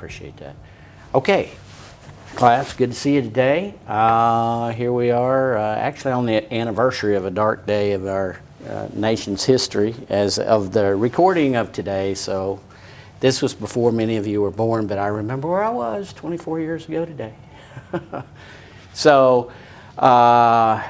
appreciate that. Okay, class, good to see you today. Here we are, actually on the anniversary of a dark day of our nation's history as of the recording of today. So this was before many of you were born, but I remember where I was 24 years ago today. So at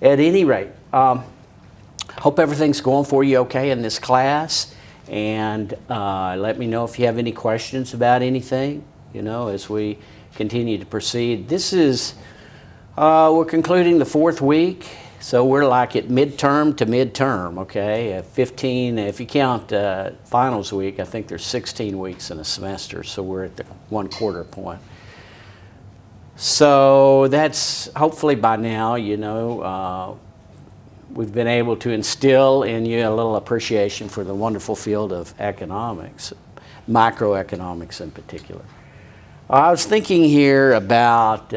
any rate, hope everything's going for you okay in this class, and let me know if you have any questions about anything, as we continue to proceed. This is, we're concluding the fourth week, so we're like at midterm to midterm, okay? 15, if you count finals week, I think there's 16 weeks in a semester, so we're at the 1/4 point. So that's, hopefully by now, we've been able to instill in you a little appreciation for the wonderful field of economics, microeconomics in particular. I was thinking here about,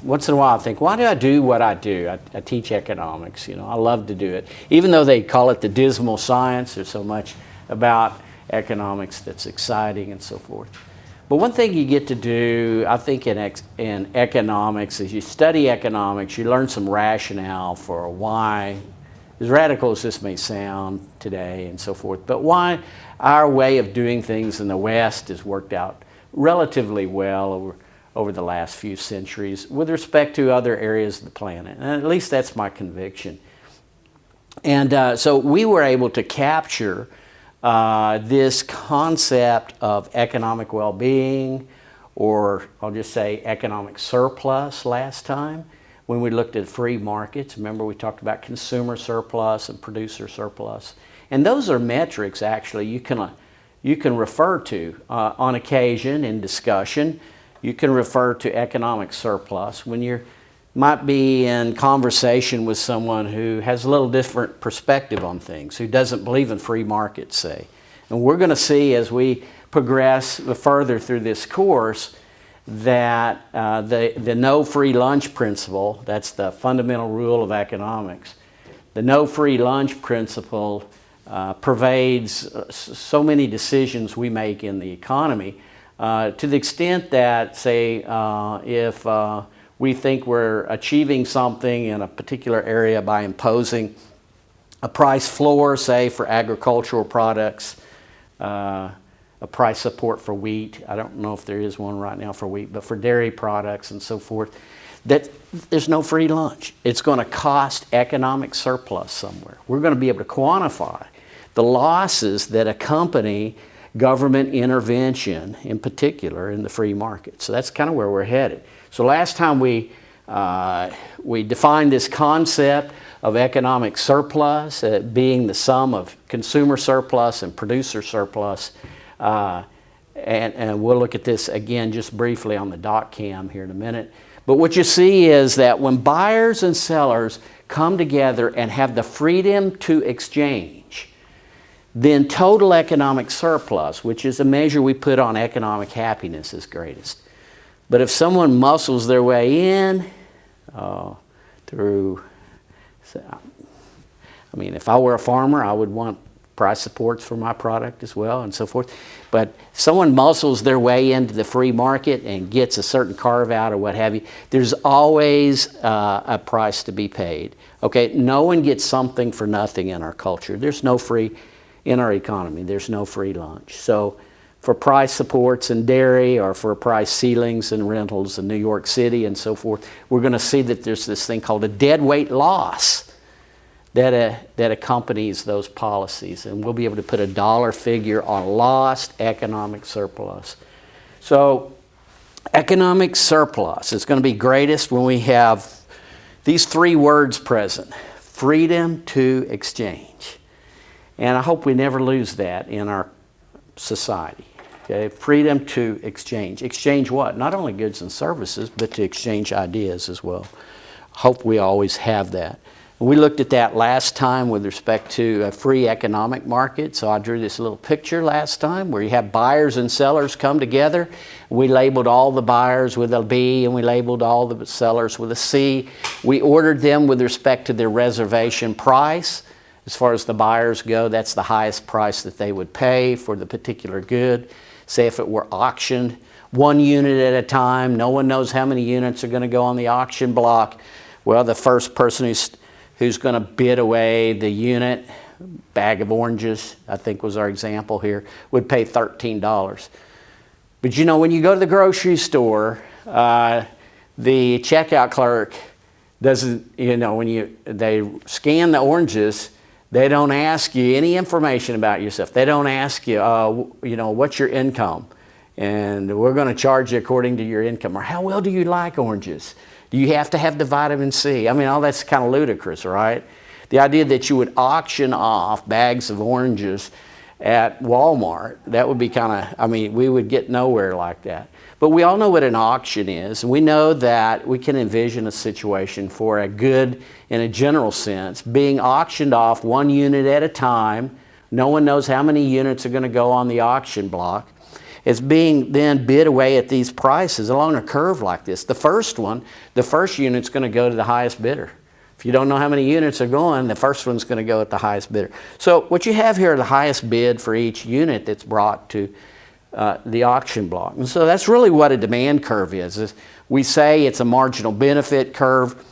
once in a while I think, why do I do what I do? I teach economics, I love to do it. Even though they call it the dismal science, there's so much about economics that's exciting and so forth. But one thing you get to do, I think, in economics, is you study economics, you learn some rationale for why, as radical as this may sound today and so forth, but why our way of doing things in the West has worked out relatively well over the last few centuries with respect to other areas of the planet. And at least that's my conviction. And so we were able to capture this concept of economic well-being, or I'll just say economic surplus last time when we looked at free markets. Remember, we talked about consumer surplus and producer surplus. And those are metrics, actually, you can refer to on occasion in discussion. You can refer to economic surplus when you might be in conversation with someone who has a little different perspective on things, who doesn't believe in free markets, say. And we're going to see as we progress further through this course that the no free lunch principle, that's the fundamental rule of economics, the no free lunch principle pervades so many decisions we make in the economy, to the extent that, say, if we think we're achieving something in a particular area by imposing a price floor, say, for agricultural products, a price support for wheat. I don't know if there is one right now for wheat, but for dairy products and so forth, that there's no free lunch. It's going to cost economic surplus somewhere. We're going to be able to quantify the losses that accompany government intervention, in particular in the free market. So that's kind of where we're headed. So last time we defined this concept of economic surplus being the sum of consumer surplus and producer surplus. And we'll look at this again just briefly on the dot cam here in a minute. But what you see is that when buyers and sellers come together and have the freedom to exchange, then total economic surplus, which is a measure we put on economic happiness, is greatest. But if someone muscles their way in through, if I were a farmer, I would want price supports for my product as well and so forth. But if someone muscles their way into the free market and gets a certain carve out or what have you, there's always a price to be paid. Okay, no one gets something for nothing in our culture. There's no free, in our economy, there's no free lunch. So for price supports in dairy or for price ceilings and rentals in New York City and so forth, we're going to see that there's this thing called a deadweight loss that accompanies those policies. And we'll be able to put a dollar figure on lost economic surplus. So economic surplus is going to be greatest when we have these three words present: freedom to exchange. And I hope we never lose that in our society. Okay, freedom to exchange. Exchange what? Not only goods and services, but to exchange ideas as well. Hope we always have that. We looked at that last time with respect to a free economic market. So I drew this little picture last time where you have buyers and sellers come together. We labeled all the buyers with a B and we labeled all the sellers with a C. We ordered them with respect to their reservation price. As far as the buyers go, that's the highest price that they would pay for the particular good. say if it were auctioned 1 unit at a time, no one knows how many units are going to go on the auction block. Well, the first person who's going to bid away the unit, bag of oranges, I think was our example here, would pay $13. But you know, when you go to the grocery store, the checkout clerk doesn't, you know, when they scan the oranges, they don't ask you any information about yourself. They don't ask you, you know, what's your income? And we're going to charge you according to your income. Or how well do you like oranges? Do you have to have the vitamin C? I mean, all that's kind of ludicrous, right? The idea that you would auction off bags of oranges at Walmart, that would be kind of, I mean, we would get nowhere like that. But we all know what an auction is. We know that we can envision a situation for a good, in a general sense, being auctioned off 1 unit at a time. No one knows how many units are going to go on the auction block. It's being then bid away at these prices along a curve like this. The first unit's going to go to the highest bidder. If you don't know how many units are going, the first one's going to go at the highest bidder. So what you have here are the highest bid for each unit that's brought to the auction block. And so that's really what a demand curve is. We say it's a marginal benefit curve,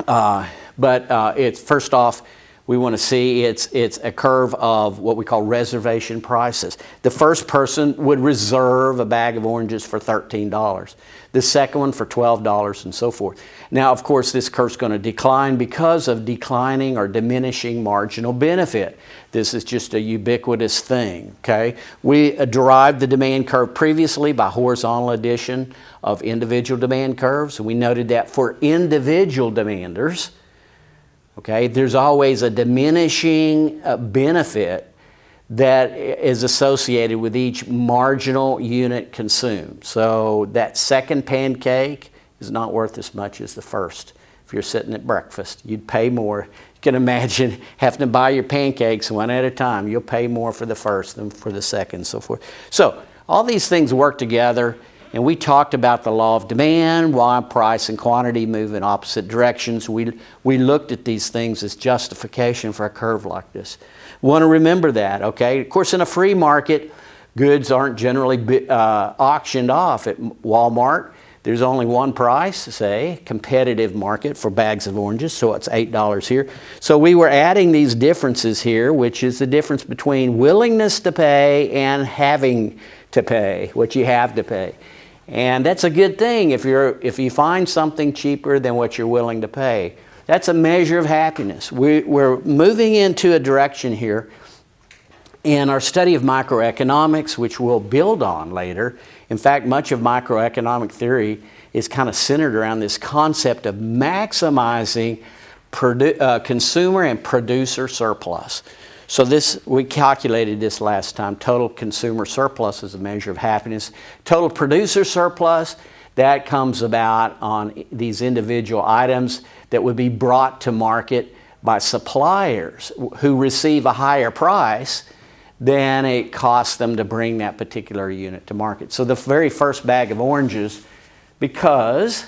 but it's first off, we want to see it's a curve of what we call reservation prices. The first person would reserve a bag of oranges for $13. The second one for $12 and so forth. Now, of course, this curve's going to decline because of declining or diminishing marginal benefit. This is just a ubiquitous thing, okay? We derived the demand curve previously by horizontal addition of individual demand curves. We noted that for individual demanders, okay, there's always a diminishing benefit that is associated with each marginal unit consumed. So that second pancake is not worth as much as the first. If you're sitting at breakfast, you'd pay more. You can imagine having to buy your pancakes one at a time. You'll pay more for the first than for the second and so forth. So all these things work together. And we talked about the law of demand, why price and quantity move in opposite directions. We looked at these things as justification for a curve like this. We want to remember that, okay? Of course, in a free market, goods aren't generally auctioned off. At Walmart, there's only one price, say, competitive market for bags of oranges, so it's $8 here. So we were adding these differences here, which is the difference between willingness to pay and having to pay, what you have to pay. And that's a good thing if you find something cheaper than what you're willing to pay. That's a measure of happiness. We're moving into a direction here in our study of microeconomics, which we'll build on later. In fact, much of microeconomic theory is kind of centered around this concept of maximizing consumer and producer surplus. So we calculated this last time. Total consumer surplus is a measure of happiness. Total producer surplus, that comes about on these individual items that would be brought to market by suppliers who receive a higher price than it costs them to bring that particular unit to market. So the very first bag of oranges, because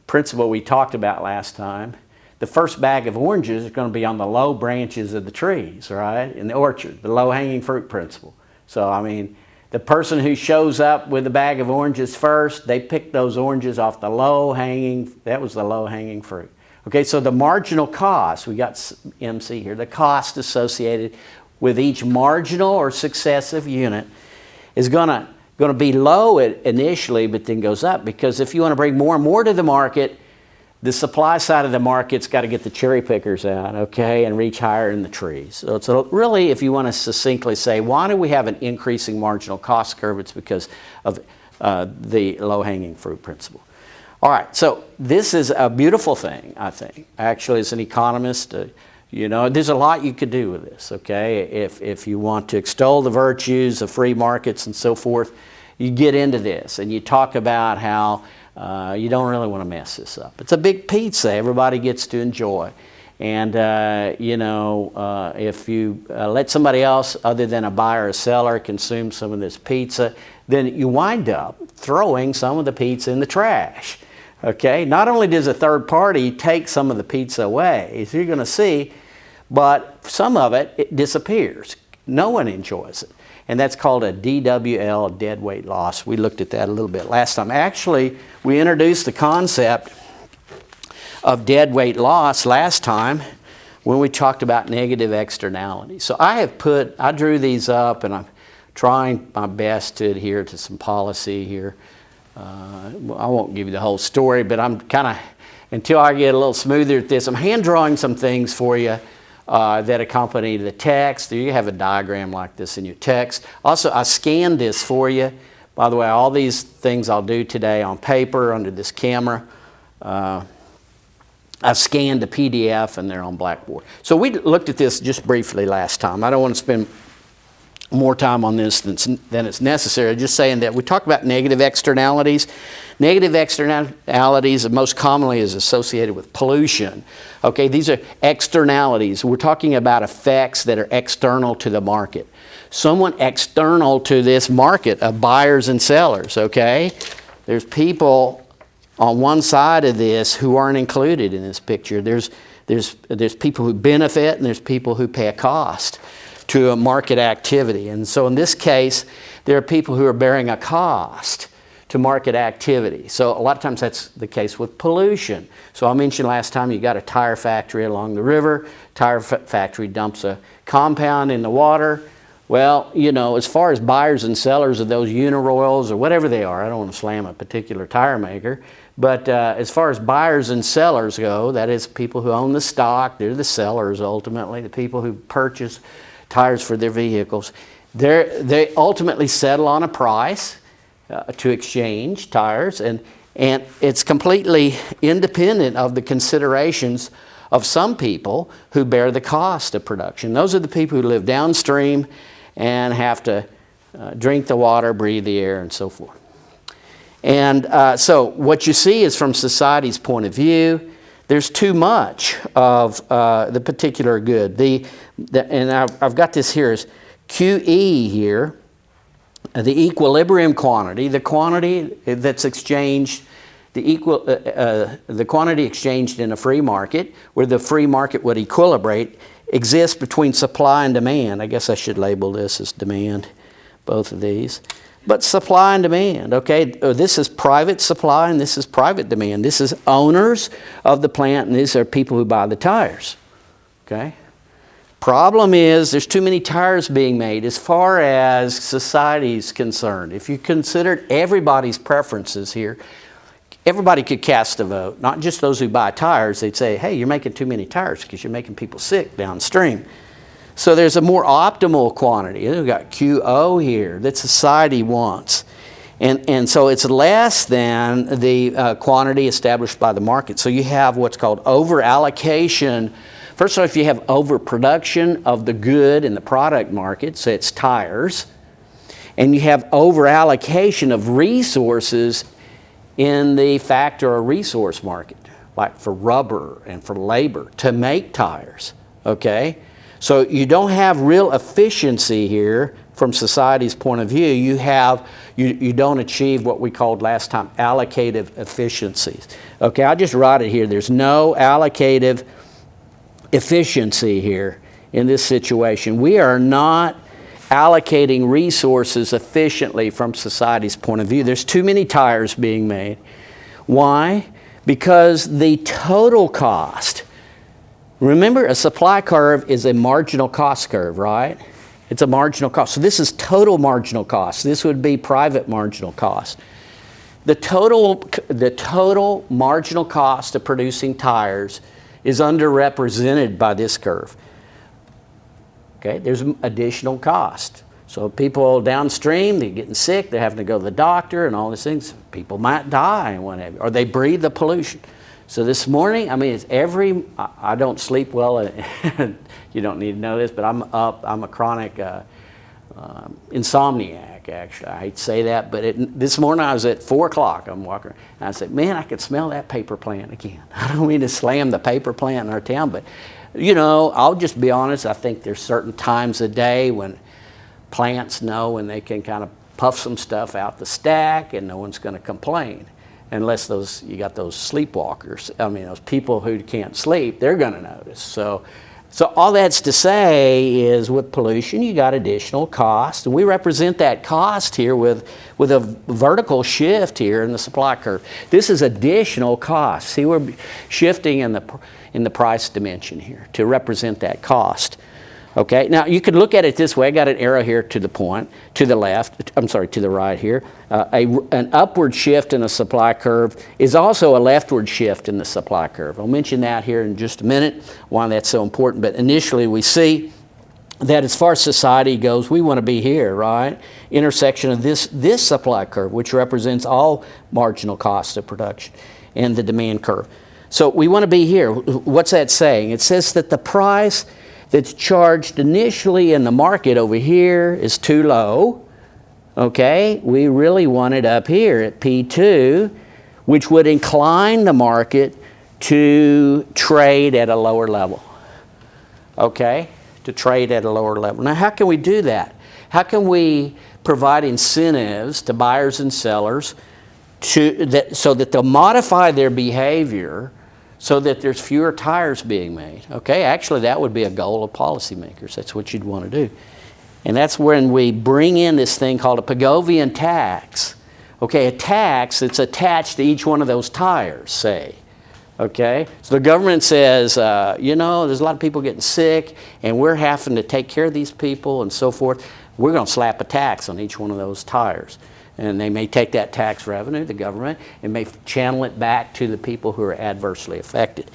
principle we talked about last time, the first bag of oranges is going to be on the low branches of the trees, right, in the orchard, the low-hanging fruit principle. So, I mean, the person who shows up with a bag of oranges first, they pick those oranges off the that was the low-hanging fruit. Okay, so the marginal cost, we got MC here, the cost associated with each marginal or successive unit is going to be low initially, but then goes up, because if you want to bring more and more to the market, the supply side of the market's got to get the cherry pickers out, okay, and reach higher in the trees. So it's really, if you want to succinctly say, why do we have an increasing marginal cost curve? It's because of the low-hanging fruit principle. All right, so this is a beautiful thing, I think. Actually, as an economist, you know, there's a lot you could do with this, okay? If you want to extol the virtues of free markets and so forth, you get into this and you talk about how you don't really want to mess this up. It's a big pizza everybody gets to enjoy. And, you know, if you let somebody else other than a buyer or seller consume some of this pizza, then you wind up throwing some of the pizza in the trash. Okay? Not only does a third party take some of the pizza away, as you're going to see, but some of it disappears. No one enjoys it. and that's called a DWL, dead weight loss. We looked at that a little bit last time. Actually, we introduced the concept of dead weight loss last time when we talked about negative externalities. So I drew these up, and I'm trying my best to adhere to some policy here. I won't give you the whole story, but I'm kind of, until I get a little smoother at this, I'm hand drawing some things for you that accompany the text. You have a diagram like this in your text. Also, I scanned this for you. By the way, all these things I'll do today on paper under this camera. I've scanned a PDF and they're on Blackboard. So we looked at this just briefly last time. I don't want to spend more time on this than it's necessary. Just saying that we talk about negative externalities. Negative externalities most commonly is associated with pollution. Okay, these are externalities. We're talking about effects that are external to the market. Someone external to this market of buyers and sellers, okay? There's people on one side of this who aren't included in this picture. There's people who benefit and there's people who pay a cost to a market activity. And so in this case, there are people who are bearing a cost to market activity. So a lot of times that's the case with pollution. So I mentioned last time you got a tire factory along the river. Tire factory dumps a compound in the water. Well, you know, as far as buyers and sellers of those Uniroyals or whatever they are, I don't want to slam a particular tire maker, but as far as buyers and sellers go, that is people who own the stock, they're the sellers ultimately, the people who purchase tires for their vehicles. They ultimately settle on a price to exchange tires, and it's completely independent of the considerations of some people who bear the cost of production. Those are the people who live downstream and have to drink the water, breathe the air, and so forth. And so what you see is from society's point of view, there's too much of the particular good. And I've got this here as QE here, the equilibrium quantity, the quantity that's exchanged, the quantity exchanged in a free market, where the free market would equilibrate, exists between supply and demand. I guess I should label this as demand, both of these. But supply and demand, okay? This is private supply and this is private demand. This is owners of the plant and these are people who buy the tires, okay? Problem is there's too many tires being made as far as society is concerned. If you considered everybody's preferences here, everybody could cast a vote, not just those who buy tires. They'd say, hey, you're making too many tires because you're making people sick downstream. So there's a more optimal quantity. We've got QO here that society wants. And so it's less than the quantity established by the market. So you have what's called over-allocation. First of all, if you have overproduction of the good in the product market, so it's tires, and you have over-allocation of resources in the factor or resource market, like for rubber and for labor to make tires, okay? So you don't have real efficiency here from society's point of view. You don't achieve what we called last time allocative efficiencies. Okay, I'll just write it here. There's no allocative efficiency here in this situation. We are not allocating resources efficiently from society's point of view. There's too many tires being made. Why? Because the total cost, remember, a supply curve is a marginal cost curve, right? It's a marginal cost. So this is total marginal cost. This would be private marginal cost. The total marginal cost of producing tires is underrepresented by this curve. Okay, there's additional cost. So people downstream, they're getting sick, they're having to go to the doctor and all these things. People might die and whatever, or they breathe the pollution. So this morning, I mean, I don't sleep well. You don't need to know this, but I'm a chronic insomniac, actually. I hate to say that, but this morning I was at 4 o'clock. I'm walking, and I said, man, I could smell that paper plant again. I don't mean to slam the paper plant in our town, but, you know, I'll just be honest. I think there's certain times a day when plants know when they can kind of puff some stuff out the stack and no one's going to complain. Unless you got those sleepwalkers. I mean, those people who can't sleep, they're going to notice. So So all that's to say is with pollution, you got additional cost. And we represent that cost here with a vertical shift here in the supply curve. This is additional cost. See, we're shifting in the price dimension here to represent that cost. Okay, now you could look at it this way. I got an arrow here to the point, to the left, I'm sorry, to the right here. An upward shift in the supply curve is also a leftward shift in the supply curve. I'll mention that here in just a minute, why that's so important. But initially we see that as far as society goes, we want to be here, right? Intersection of this supply curve, which represents all marginal costs of production, and the demand curve. So we want to be here. What's that saying? It says that the price that's charged initially in the market over here is too low. Okay, we really want it up here at P2, which would incline the market to trade at a lower level. Okay, to trade at a lower level. Now, how can we do that? How can we provide incentives to buyers and sellers so that they'll modify their behavior so that there's fewer tires being made? Okay, actually that would be a goal of policymakers. That's what you'd want to do. And that's when we bring in this thing called a Pigovian tax. Okay, a tax that's attached to each one of those tires, say. Okay, so the government says, you know, there's a lot of people getting sick and we're having to take care of these people and so forth. We're going to slap a tax on each one of those tires. And they may take that tax revenue, the government, and may channel it back to the people who are adversely affected.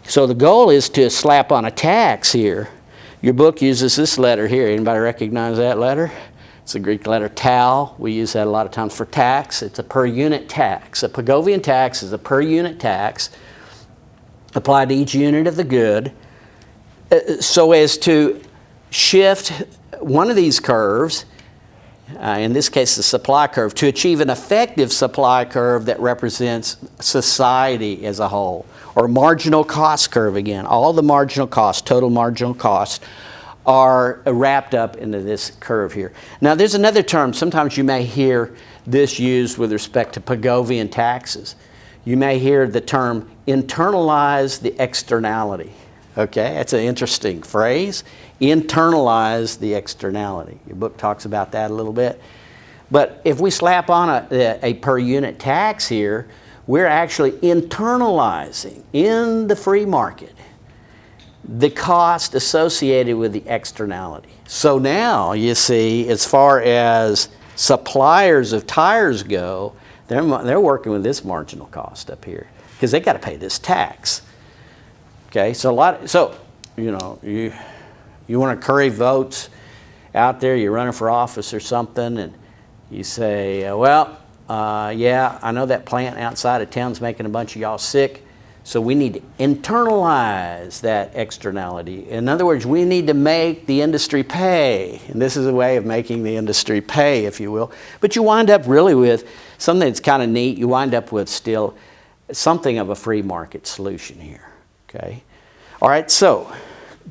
So the goal is to slap on a tax here. Your book uses this letter here. Anybody recognize that letter? It's the Greek letter tau. We use that a lot of times for tax. It's a per unit tax. A Pigovian tax is a per unit tax applied to each unit of the good so as to shift one of these curves, in this case the supply curve, to achieve an effective supply curve that represents society as a whole, or marginal cost curve again. All the marginal costs, total marginal costs, are wrapped up into this curve here. Now there's another term, sometimes you may hear this used with respect to Pigovian taxes. You may hear the term internalize the externality. Okay, that's an interesting phrase. Internalize the externality. Your book talks about that a little bit. But if we slap on a per unit tax here, we're actually internalizing in the free market the cost associated with the externality. So now you see, as far as suppliers of tires go, they're working with this marginal cost up here because they got to pay this tax. Okay, so you know, you want to curry votes out there, you're running for office or something, and you say, yeah, I know that plant outside of town's making a bunch of y'all sick, so we need to internalize that externality. In other words, we need to make the industry pay, and this is a way of making the industry pay, if you will. But you wind up really with something that's kind of neat. You wind up with still something of a free market solution here. Okay. All right, so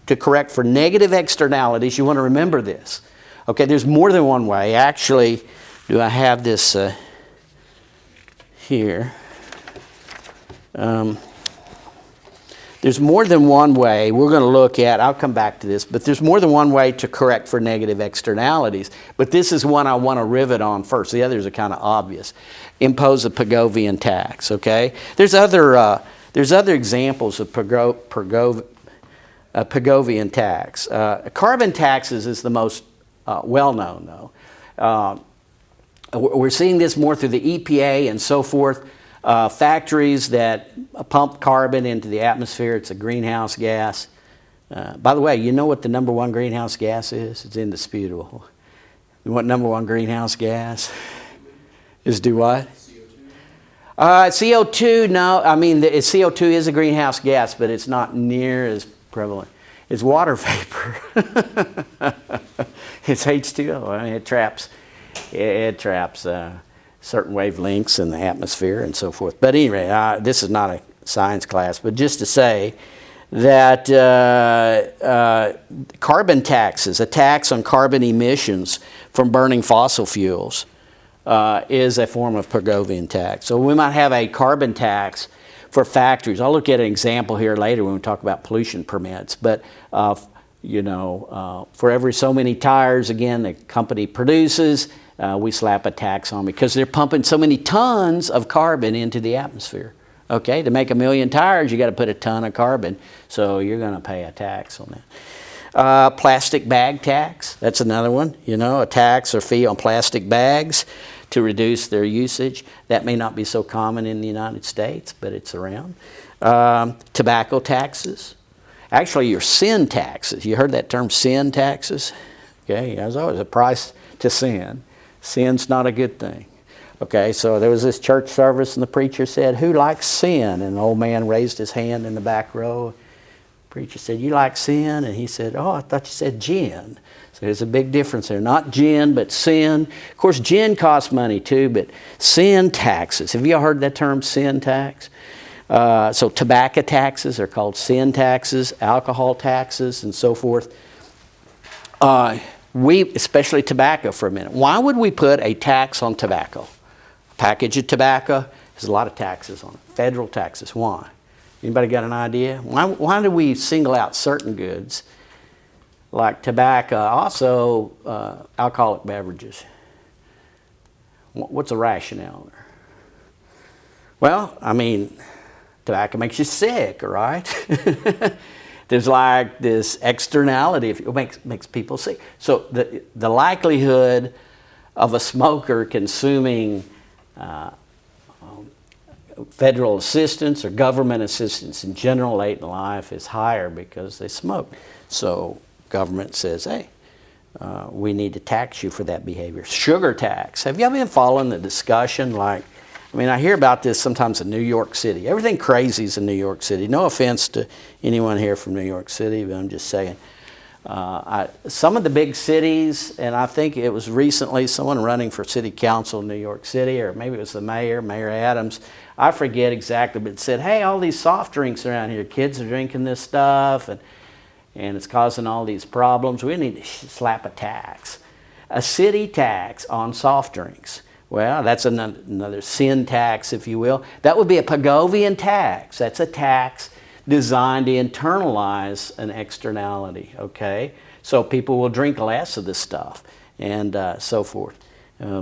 to correct for negative externalities, you want to remember this. Okay, there's more than one way. Actually, do I have this here? There's more than one way we're going to look at. I'll come back to this, but there's more than one way to correct for negative externalities. But this is one I want to rivet on first. The others are kind of obvious. Impose a Pigovian tax. Okay, there's other examples of Pigovian tax. Carbon taxes is the most well-known, though. We're seeing this more through the EPA and so forth. Factories that pump carbon into the atmosphere. It's a greenhouse gas. By the way, you know what the number one greenhouse gas is? It's indisputable. You know what number one greenhouse gas is? Do what? CO2, no. I mean, CO2 is a greenhouse gas, but it's not near as prevalent. It's water vapor. It's H2O. I mean, it traps certain wavelengths in the atmosphere and so forth. But anyway, this is not a science class, but just to say that carbon taxes, a tax on carbon emissions from burning fossil fuels, is a form of Pigovian tax. So we might have a carbon tax for factories. I'll look at an example here later when we talk about pollution permits. But for every so many tires, again, the company produces, we slap a tax on because they're pumping so many tons of carbon into the atmosphere. Okay, to make 1 million tires, you got to put a ton of carbon, so you're going to pay a tax on that. Plastic bag tax, that's another one. A tax or fee on plastic bags to reduce their usage. That may not be so common in the United States, but it's around. Tobacco taxes. Actually, your sin taxes. You heard that term, sin taxes? Okay, there's always a price to sin. Sin's not a good thing. Okay, so there was this church service and the preacher said, "Who likes sin?" And the old man raised his hand in the back row. The preacher said, "You like sin?" And he said, "Oh, I thought you said gin." So there's a big difference there. Not gin, but sin. Of course, gin costs money too, but sin taxes. Have you all heard that term, sin tax? So tobacco taxes are called sin taxes, alcohol taxes, and so forth. Especially tobacco for a minute. Why would we put a tax on tobacco? A package of tobacco, there's a lot of taxes on it. Federal taxes. Why? Anybody got an idea? Why do we single out certain goods like tobacco, also alcoholic beverages? What's the rationale there? Well, tobacco makes you sick, right? There's like this externality, it makes people sick. So the likelihood of a smoker consuming federal assistance or government assistance in general late in life is higher because they smoke. So government says, hey, we need to tax you for that behavior. Sugar tax. Have you ever been following the discussion? I hear about this sometimes in New York City. Everything crazy is in New York City. No offense to anyone here from New York City, but I'm just saying. Some of the big cities, and I think it was recently someone running for city council in New York City, or maybe it was the mayor, Mayor Adams, I forget exactly, but said, hey, all these soft drinks around here, kids are drinking this stuff, and it's causing all these problems. We need to slap a tax. A city tax on soft drinks. Well, that's another sin tax, if you will. That would be a Pigovian tax. That's a tax designed to internalize an externality, okay? So people will drink less of this stuff and so forth.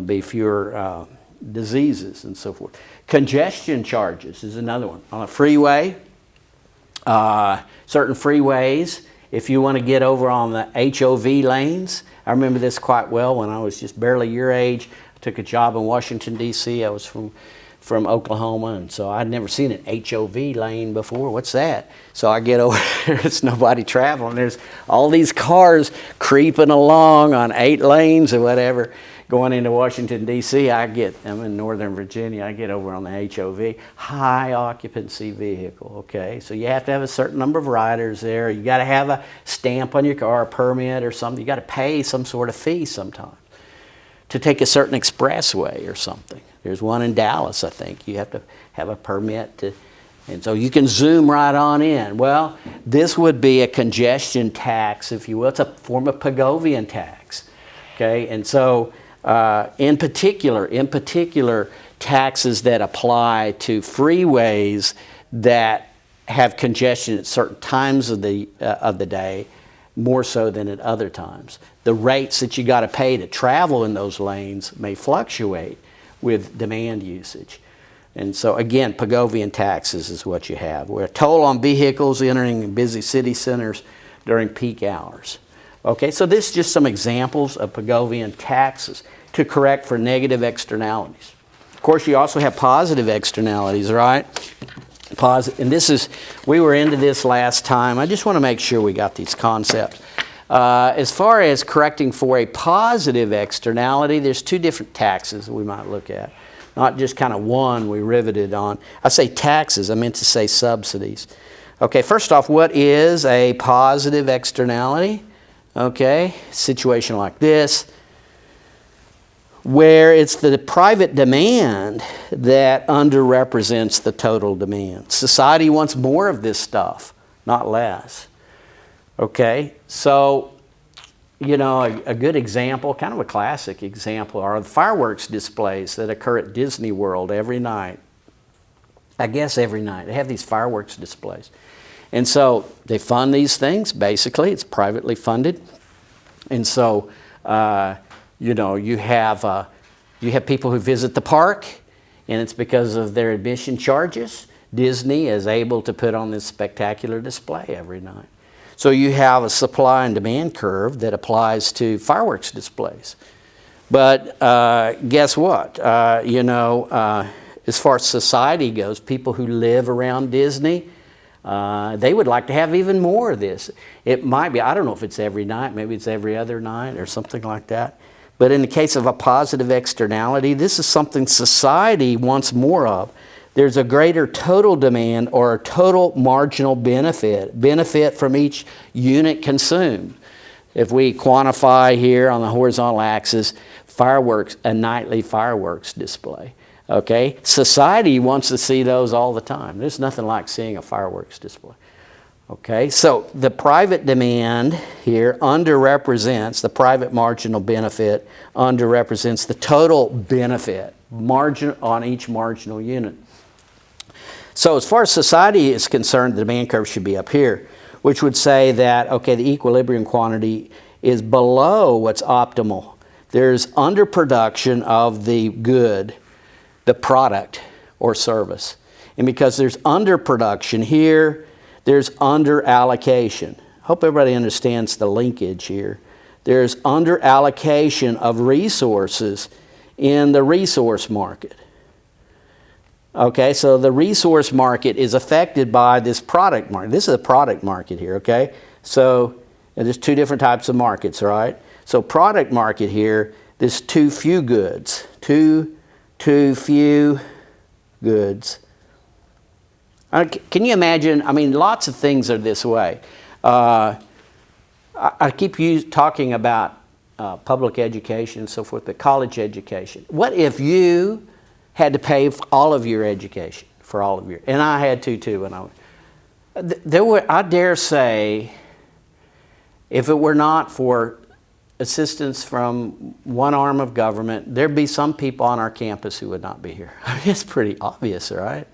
Be fewer diseases and so forth. Congestion charges is another one. On a freeway, certain freeways, if you want to get over on the HOV lanes, I remember this quite well when I was just barely your age. I took a job in Washington, D.C. I was from Oklahoma, and so I'd never seen an HOV lane before. What's that? So I get over there, it's nobody traveling. There's all these cars creeping along on 8 lanes or whatever going into Washington, D.C. I'm in Northern Virginia, I get over on the HOV, high occupancy vehicle, okay? So you have to have a certain number of riders there. You got to have a stamp on your car, a permit or something. You got to pay some sort of fee sometimes to take a certain expressway or something. There's one in Dallas, I think. You have to have a permit and so you can zoom right on in. Well, this would be a congestion tax, if you will. It's a form of Pigovian tax, okay? And so in particular, taxes that apply to freeways that have congestion at certain times of the day, more so than at other times. The rates that you got to pay to travel in those lanes may fluctuate with demand usage. And so again, Pigovian taxes is what you have. We're a toll on vehicles entering busy city centers during peak hours. Okay, so this is just some examples of Pigovian taxes to correct for negative externalities. Of course, you also have positive externalities, right? And we were into this last time. I just want to make sure we got these concepts. As far as correcting for a positive externality, there's 2 different taxes that we might look at. Not just kind of one we riveted on. I say taxes, I meant to say subsidies. Okay, first off, what is a positive externality? Okay, situation like this, where it's the private demand that underrepresents the total demand. Society wants more of this stuff, not less. Okay, so you know, a good example, kind of a classic example, are the fireworks displays that occur at Disney World every night. I guess every night. They have these fireworks displays. And so they fund these things, basically. It's privately funded. And so, you know, you have people who visit the park, and it's because of their admission charges. Disney is able to put on this spectacular display every night. So you have a supply and demand curve that applies to fireworks displays. But guess what? You know, as far as society goes, people who live around Disney, they would like to have even more of this. It might be, I don't know if it's every night, maybe it's every other night or something like that. But in the case of a positive externality, this is something society wants more of. There's a greater total demand or a total marginal benefit from each unit consumed. If we quantify here on the horizontal axis, fireworks, a nightly fireworks display. Okay, society wants to see those all the time. There's nothing like seeing a fireworks display. Okay, so the private demand here underrepresents, the private marginal benefit underrepresents the total benefit margin on each marginal unit. So as far as society is concerned, the demand curve should be up here, which would say that, okay, the equilibrium quantity is below what's optimal. There's underproduction of the good, the product or service. And because there's underproduction here, there's under-allocation. Hope everybody understands the linkage here. There's under-allocation of resources in the resource market. Okay, so the resource market is affected by this product market. This is a product market here, okay? So there's two different types of markets, right? So product market here, there's too few goods. Too few goods. Can you imagine? I mean, lots of things are this way. I keep talking about public education and so forth, but college education. What if you had to pay for all of your education, for all of your, and I had to too when I was, there were, I dare say, if it were not for assistance from one arm of government, there'd be some people on our campus who would not be here. I mean, it's pretty obvious, right?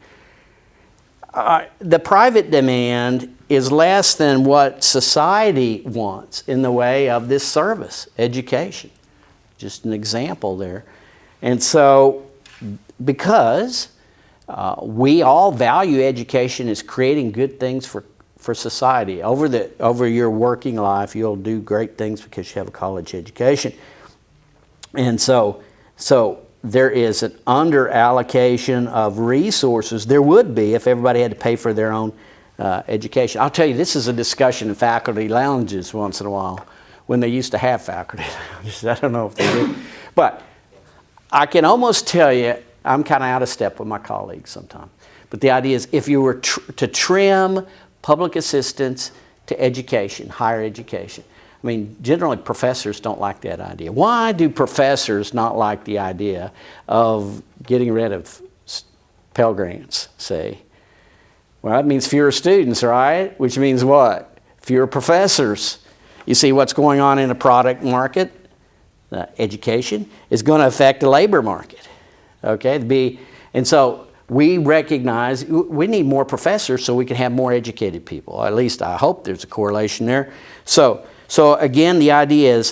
The private demand is less than what society wants in the way of this service, education. Just an example there. And so, because we all value education as creating good things for society. Over your working life, you'll do great things because you have a college education. And so there is an under-allocation of resources. There would be if everybody had to pay for their own education. I'll tell you, this is a discussion in faculty lounges once in a while, when they used to have faculty lounges. I don't know if they do. But I can almost tell you, I'm kind of out of step with my colleagues sometimes. But the idea is, if you were to trim public assistance to education, higher education, I mean, generally professors don't like that idea. Why do professors not like the idea of getting rid of Pell Grants, say? Well, that means fewer students, right? Which means what? Fewer professors. You see what's going on in a product market? Education is going to affect the labor market. Okay, and so we recognize we need more professors so we can have more educated people. At least I hope there's a correlation there. So again, the idea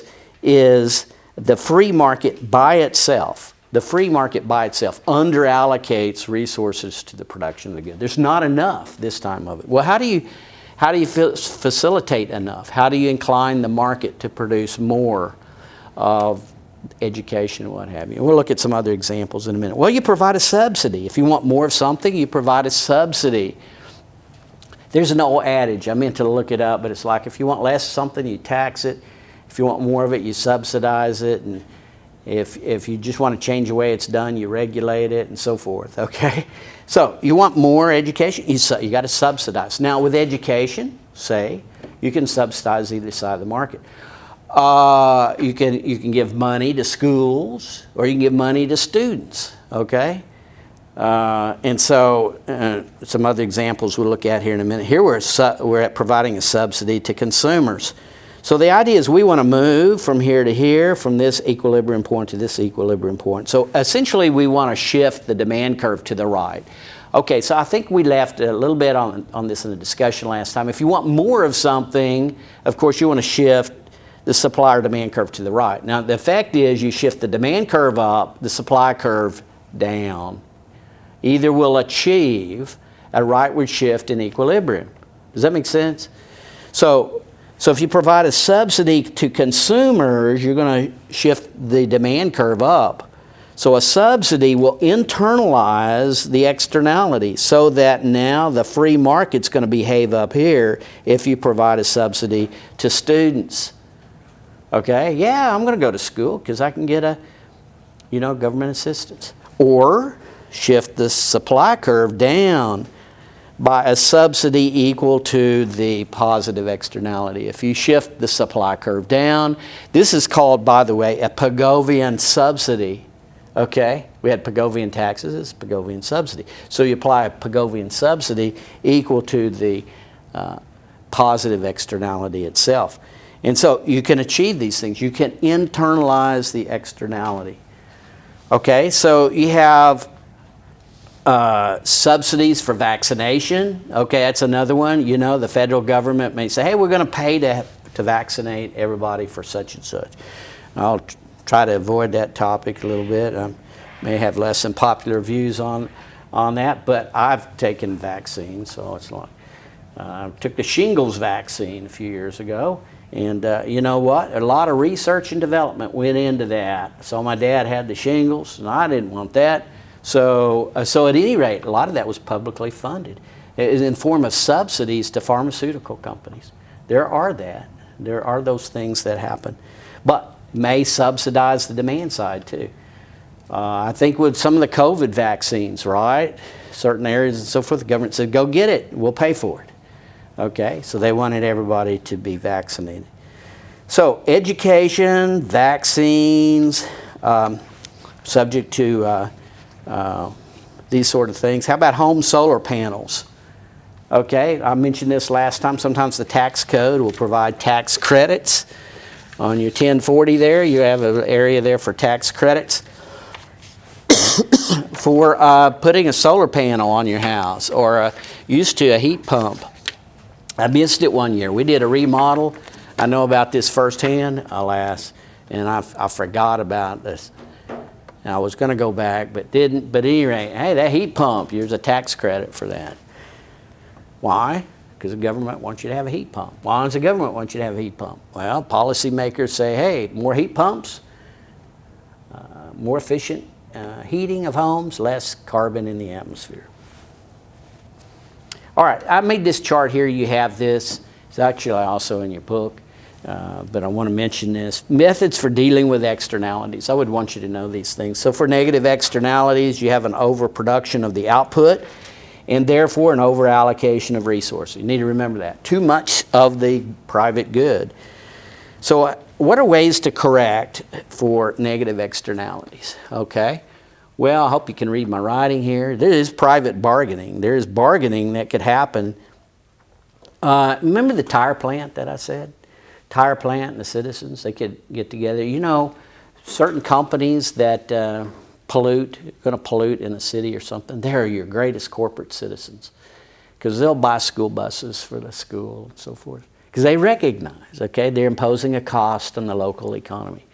is the free market by itself. The free market by itself underallocates resources to the production of the good. There's not enough this time of it. Well, how do you facilitate enough? How do you incline the market to produce more of education and what have you? And we'll look at some other examples in a minute. Well, you provide a subsidy. If you want more of something, you provide a subsidy. There's an old adage, I meant to look it up, but it's like, if you want less of something, you tax it. If you want more of it, you subsidize it. And if you just want to change the way it's done, you regulate it and so forth, okay? So you want more education, you got to subsidize. Now with education, say, you can subsidize either side of the market. You can give money to schools, or you can give money to students, okay? And so some other examples we'll look at here in a minute. Here we're at providing a subsidy to consumers. So the idea is we want to move from here to here, from this equilibrium point to this equilibrium point. So essentially we want to shift the demand curve to the right. Okay, so I think we left a little bit on this in the discussion last time. If you want more of something, of course you want to shift the supply or demand curve to the right. Now the effect is you shift the demand curve up, the supply curve down. Either will achieve a rightward shift in equilibrium. Does that make sense? So if you provide a subsidy to consumers, you're going to shift the demand curve up. So a subsidy will internalize the externality so that now the free market's going to behave up here if you provide a subsidy to students. Okay, yeah, I'm going to go to school because I can get government assistance. Or shift the supply curve down by a subsidy equal to the positive externality. If you shift the supply curve down, this is called, by the way, a Pigovian subsidy. Okay, we had Pigovian taxes, it's Pigovian subsidy. So you apply a Pigovian subsidy equal to the positive externality itself. And so you can achieve these things. You can internalize the externality. Okay, so you have subsidies for vaccination. Okay, that's another one. You know, the federal government may say, hey, we're going to pay to vaccinate everybody for such and such. I'll try to avoid that topic a little bit. I may have less than popular views on that, but I've taken vaccines, so it's like I took the shingles vaccine a few years ago, and you know what? A lot of research and development went into that. So my dad had the shingles, and I didn't want that. So at any rate, a lot of that was publicly funded in form of subsidies to pharmaceutical companies. There are those things that happen, but may subsidize the demand side too. I think with some of the COVID vaccines, right? Certain areas and so forth, the government said, go get it, we'll pay for it. Okay, so they wanted everybody to be vaccinated. So education, vaccines, subject to these sort of things. How about home solar panels? Okay, I mentioned this last time. Sometimes the tax code will provide tax credits. On your 1040 there, you have an area there for tax credits for putting a solar panel on your house, or used to a heat pump. I missed it one year. We did a remodel. I know about this firsthand, alas, and I forgot about this. And I was going to go back, but didn't. But at any rate, hey, that heat pump, there's a tax credit for that. Why? Because the government wants you to have a heat pump. Why does the government want you to have a heat pump? Well, policymakers say, hey, more heat pumps, more efficient heating of homes, less carbon in the atmosphere. All right, I made this chart here. You have this. It's actually also in your book, but I want to mention this. Methods for dealing with externalities. I would want you to know these things. So for negative externalities, you have an overproduction of the output, and therefore an overallocation of resources. You need to remember that. Too much of the private good. So what are ways to correct for negative externalities? Okay. Well, I hope you can read my writing here. There is private bargaining. There is bargaining that could happen. Remember the tire plant that I said? Tire plant and the citizens, they could get together. You know, certain companies that going to pollute in a city or something, they're your greatest corporate citizens, because they'll buy school buses for the school and so forth, because they recognize, okay, they're imposing a cost on the local economy.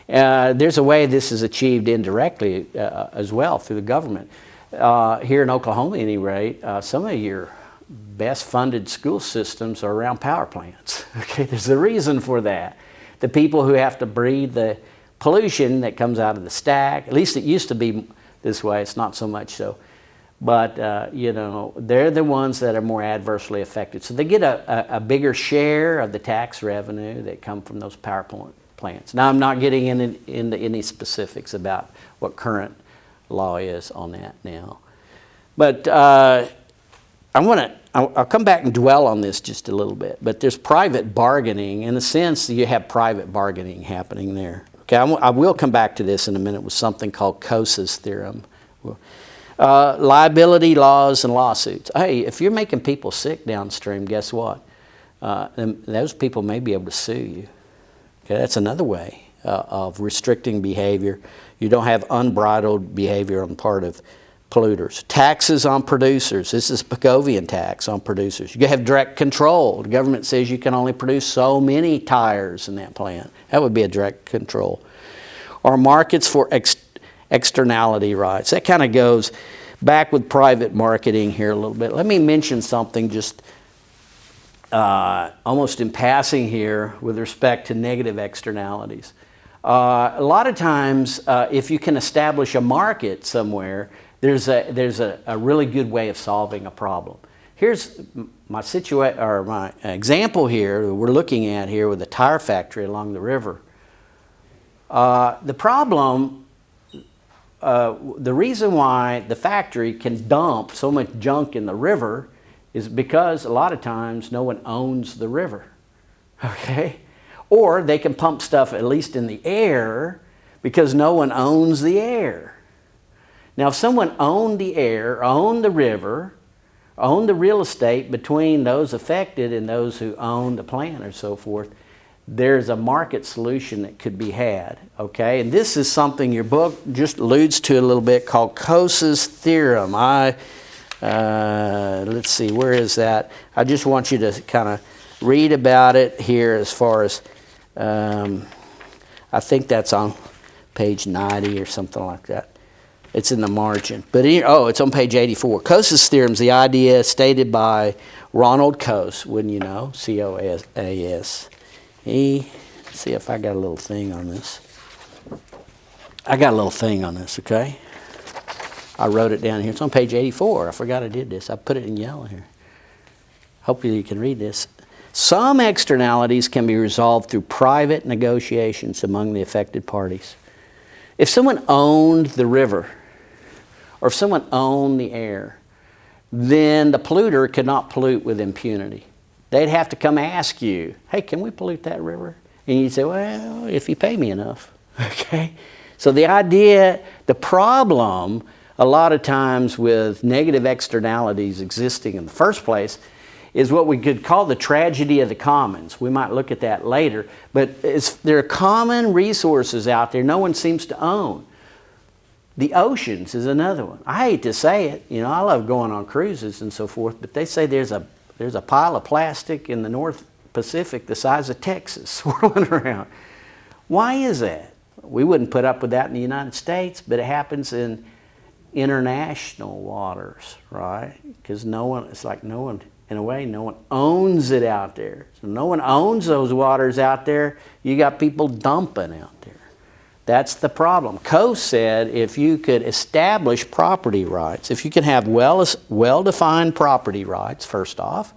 There's a way this is achieved indirectly as well through the government. Here in Oklahoma, at any rate, some of your best funded school systems are around power plants. Okay, there's a reason for that. The people who have to breathe the pollution that comes out of the stack, at least it used to be this way, it's not so much so, but you know, they're the ones that are more adversely affected. So they get a bigger share of the tax revenue that come from those power plants. Now I'm not getting into any specifics about what current law is on that now, but I'll come back and dwell on this just a little bit. But there's private bargaining. In a sense, you have private bargaining happening there. Okay, I will come back to this in a minute with something called Cosa's theorem. Liability laws and lawsuits. Hey, if you're making people sick downstream, guess what? and those people may be able to sue you. Okay, that's another way of restricting behavior. You don't have unbridled behavior on the part of polluters. Taxes on producers. This is Picovian tax on producers. You have direct control. The government says you can only produce so many tires in that plant. That would be a direct control. Or markets for externality rights. That kind of goes back with private marketing here a little bit. Let me mention something just almost in passing here with respect to negative externalities. A lot of times, if you can establish a market somewhere, there's a really good way of solving a problem. Here's my example here that we're looking at here with a tire factory along the river. The problem, the reason why the factory can dump so much junk in the river is because a lot of times no one owns the river, okay? Or they can pump stuff at least in the air because no one owns the air. Now, if someone owned the air, owned the river, owned the real estate between those affected and those who own the plant or so forth, there's a market solution that could be had, okay? And this is something your book just alludes to a little bit called Coase's theorem. Let's see, where is that? I just want you to kind of read about it here as far as, I think that's on page 90 or something like that. It's in the margin. But it's on page 84. Coase's theorem is the idea stated by Ronald Coase, wouldn't you know? C-O-A-S. Let's see if I got a little thing on this. I got a little thing on this, okay? I wrote it down here. It's on page 84. I forgot I did this. I put it in yellow here. Hopefully you can read this. Some externalities can be resolved through private negotiations among the affected parties. If someone owned the river, or if someone owned the air, then the polluter could not pollute with impunity. They'd have to come ask you, hey, can we pollute that river? And you'd say, well, if you pay me enough, okay? So the idea, the problem, a lot of times with negative externalities existing in the first place is what we could call the tragedy of the commons. We might look at that later, but there are common resources out there no one seems to own. The oceans is another one. I hate to say it, you know, I love going on cruises and so forth, but they say there's a pile of plastic in the North Pacific the size of Texas swirling around. Why is that? We wouldn't put up with that in the United States, but it happens in international waters, right? Because no one owns it out there. So no one owns those waters out there. You got people dumping out there. That's the problem. Coase said if you could establish property rights, if you can have well-defined property rights, first off.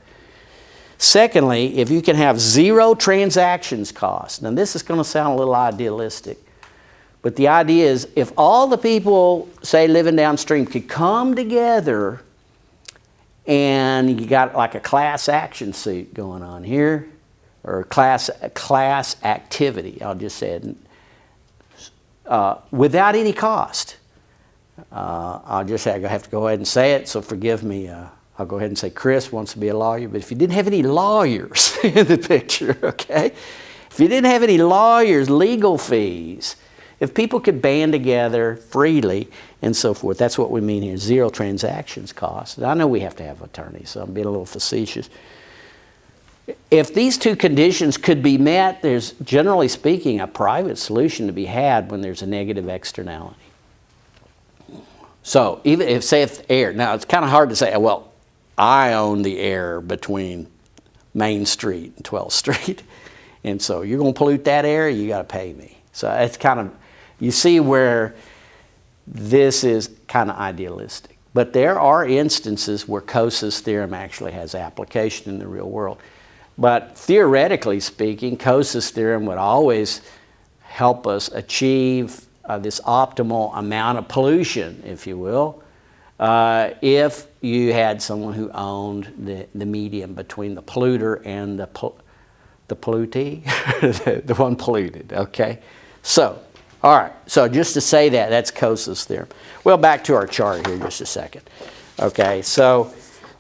Secondly, if you can have zero transactions costs. Now this is going to sound a little idealistic, but the idea is if all the people, say, living downstream could come together and you got like a class action suit going on here, or a class activity, I'll just say it, without any cost. I'll just have to go ahead and say it, so forgive me. I'll go ahead and say Chris wants to be a lawyer, but if you didn't have any lawyers in the picture, okay? If you didn't have any lawyers, legal fees, if people could band together freely and so forth, that's what we mean here, zero transactions costs. I know we have to have attorneys, so I'm being a little facetious. If these two conditions could be met, there's, generally speaking, a private solution to be had when there's a negative externality. So even if, say, if air, now it's kind of hard to say, well, I own the air between Main Street and 12th Street, and so you're going to pollute that air, you got to pay me. So it's kind of, you see where this is kind of idealistic. But there are instances where Coase's theorem actually has application in the real world. But theoretically speaking, Coase's theorem would always help us achieve this optimal amount of pollution, if you will, if you had someone who owned the medium between the polluter and the pollutee, the one polluted, okay? So, all right, so just to say that's Coase's theorem. Well, back to our chart here just a second. Okay, so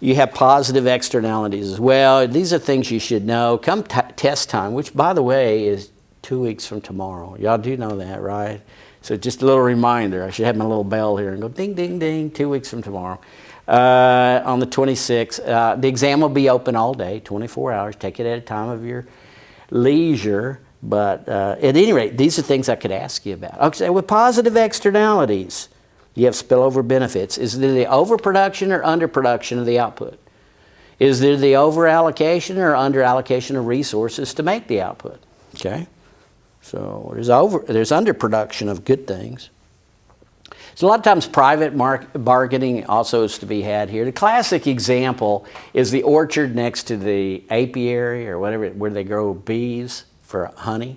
you have positive externalities as well. These are things you should know. Come test time, which, by the way, is 2 weeks from tomorrow. Y'all do know that, right? So just a little reminder. I should have my little bell here and go ding, ding, ding, 2 weeks from tomorrow. On the 26th. The exam will be open all day, 24 hours. Take it at a time of your leisure. But at any rate, these are things I could ask you about. Okay, with positive externalities, you have spillover benefits. Is there the overproduction or underproduction of the output? Is there the overallocation or underallocation of resources to make the output? Okay, so there's underproduction of good things. So a lot of times private bargaining also is to be had here. The classic example is the orchard next to the apiary or whatever, where they grow bees for honey.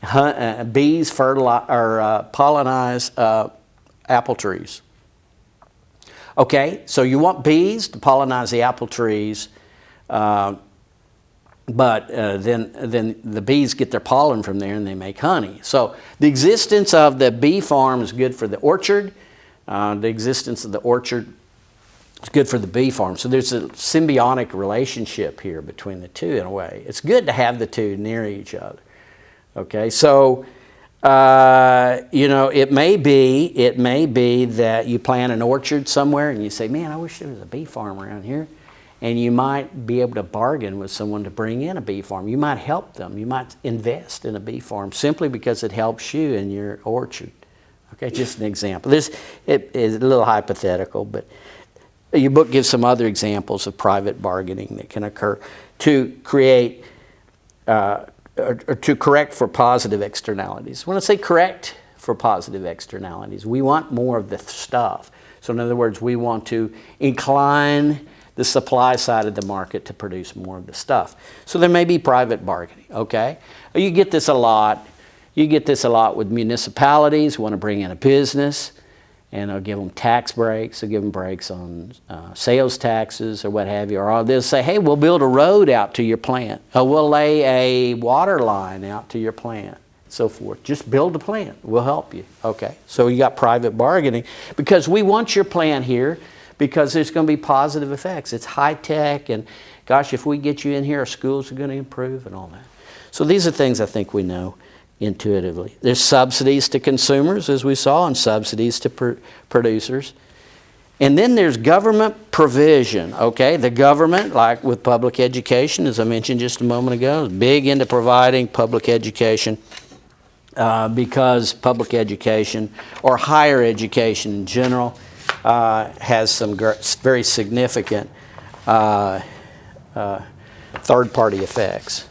Bees pollinize apple trees. Okay, so you want bees to pollinize the apple trees, but then the bees get their pollen from there and they make honey. So the existence of the bee farm is good for the orchard. The existence of the orchard is good for the bee farm. So there's a symbiotic relationship here between the two in a way. It's good to have the two near each other. Okay, so it may be that you plant an orchard somewhere and you say, man, I wish there was a bee farm around here. And you might be able to bargain with someone to bring in a bee farm. You might help them. You might invest in a bee farm simply because it helps you in your orchard. Okay, just an example. It is a little hypothetical, but your book gives some other examples of private bargaining that can occur to create or to correct for positive externalities. When I say correct for positive externalities, we want more of the stuff. So in other words, we want to incline the supply side of the market to produce more of the stuff. So there may be private bargaining, okay? You get this a lot. You get this a lot with municipalities who want to bring in a business, and they'll give them tax breaks. They'll give them breaks on sales taxes or what have you. Or they'll say, hey, we'll build a road out to your plant. Or we'll lay a water line out to your plant, so forth. Just build the plant. We'll help you. Okay, so you got private bargaining because we want your plant here because there's going to be positive effects. It's high tech, and gosh, if we get you in here, our schools are going to improve and all that. So these are things I think we know intuitively. There's subsidies to consumers, as we saw, and subsidies to producers. And then there's government provision, okay? The government, like with public education, as I mentioned just a moment ago, is big into providing public education because public education, or higher education in general, has some very significant third-party effects.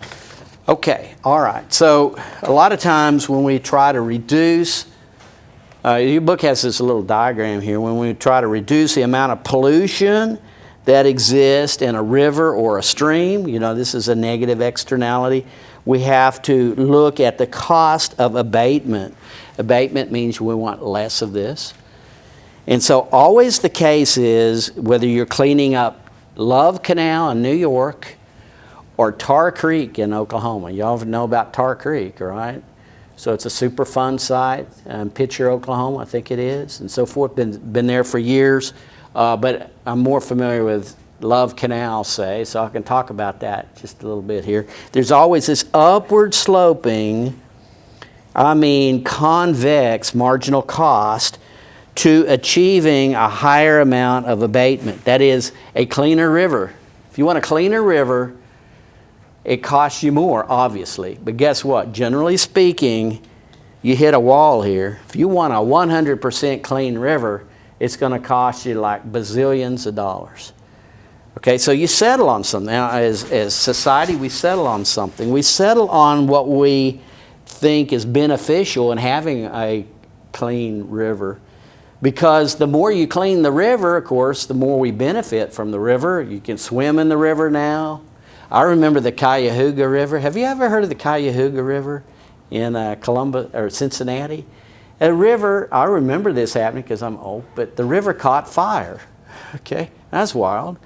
Okay, all right. So a lot of times when we try to reduce, your book has this little diagram here, when we try to reduce the amount of pollution that exists in a river or a stream, this is a negative externality, we have to look at the cost of abatement. Abatement means we want less of this. And so always the case is whether you're cleaning up Love Canal in New York or Tar Creek in Oklahoma. Y'all know about Tar Creek, right? So it's a Superfund site in Pitcher, Oklahoma, I think it is, and so forth. Been there for years, but I'm more familiar with Love Canal, say, so I can talk about that just a little bit here. There's always this upward sloping, convex marginal cost to achieving a higher amount of abatement. That is, a cleaner river. If you want a cleaner river, it costs you more, obviously. But guess what? Generally speaking, you hit a wall here. If you want a 100% clean river, it's going to cost you like bazillions of dollars. Okay, so you settle on something. Now, as society, we settle on something. We settle on what we think is beneficial in having a clean river. Because the more you clean the river, of course, the more we benefit from the river. You can swim in the river now. I remember the Cuyahoga River. Have you ever heard of the Cuyahoga River in Columbus or Cincinnati? A river, I remember this happening because I'm old, but the river caught fire. Okay, that's wild.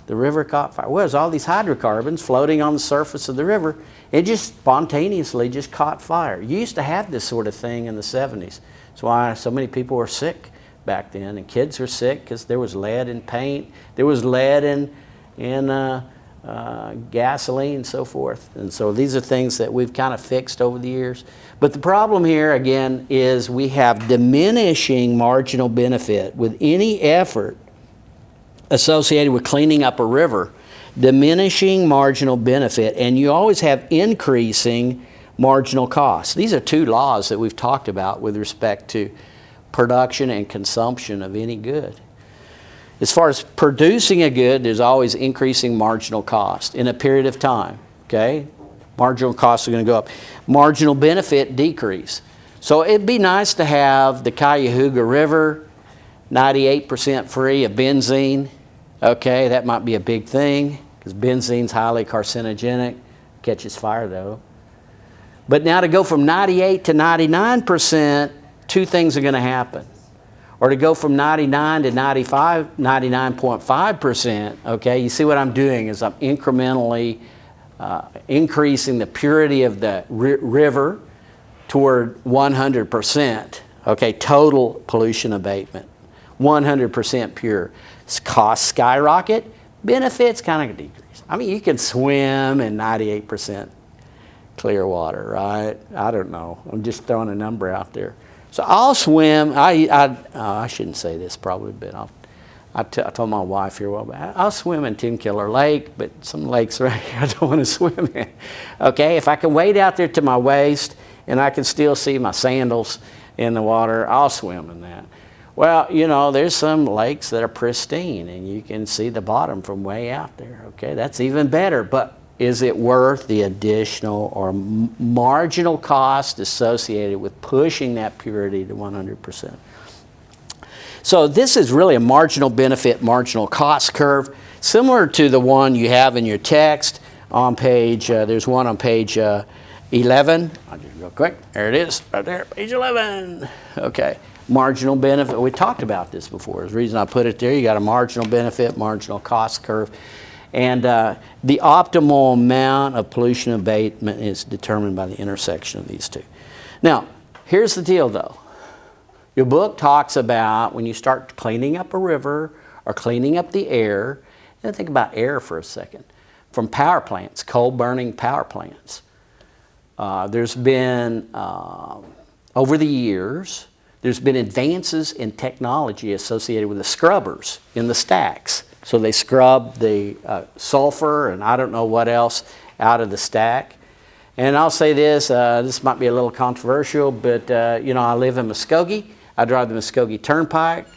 The river caught fire. Well, there's all these hydrocarbons floating on the surface of the river. It just spontaneously just caught fire. You used to have this sort of thing in the 70s. That's why so many people were sick back then, and kids were sick because there was lead in paint, there was lead in gasoline and so forth. And so these are things that we've kind of fixed over the years. But the problem here, again, is we have diminishing marginal benefit with any effort associated with cleaning up a river. Diminishing marginal benefit, and you always have increasing marginal costs. These are two laws that we've talked about with respect to production and consumption of any good. As far as producing a good, there's always increasing marginal cost in a period of time, okay? Marginal costs are going to go up. Marginal benefit decrease. So it'd be nice to have the Cuyahoga River 98% free of benzene. Okay, that might be a big thing because benzene's highly carcinogenic, catches fire though. But now to go from 98 to 99%, two things are going to happen. Or to go from 99 to 99.5%, okay, you see what I'm doing is I'm incrementally increasing the purity of the river toward 100%, okay, total pollution abatement, 100% pure. Costs skyrocket, benefits kind of decrease. I mean, you can swim in 98% clear water, right? I don't know. I'm just throwing a number out there. So I'll swim. I shouldn't say this probably, but I told my wife here a while back, I'll swim in Tin Killer Lake, but some lakes right here I don't want to swim in. Okay, if I can wade out there to my waist and I can still see my sandals in the water, I'll swim in that. Well, you know, there's some lakes that are pristine and you can see the bottom from way out there. Okay, that's even better. But is it worth the additional or marginal cost associated with pushing that purity to 100%? So this is really a marginal benefit, marginal cost curve, similar to the one you have in your text on page, there's one on page 11. I'll just real quick. There it is, right there, page 11. Okay. Marginal benefit, we talked about this before. There's a reason I put it there. You got a marginal benefit, marginal cost curve. And the optimal amount of pollution abatement is determined by the intersection of these two. Now, here's the deal though. Your book talks about when you start cleaning up a river or cleaning up the air, and think about air for a second, from power plants, coal-burning power plants. There's been, over the years, there's been advances in technology associated with the scrubbers in the stacks. So they scrub the sulfur and I don't know what else out of the stack. And I'll say this, this might be a little controversial, but you know, I live in Muskogee. I drive the Muskogee Turnpike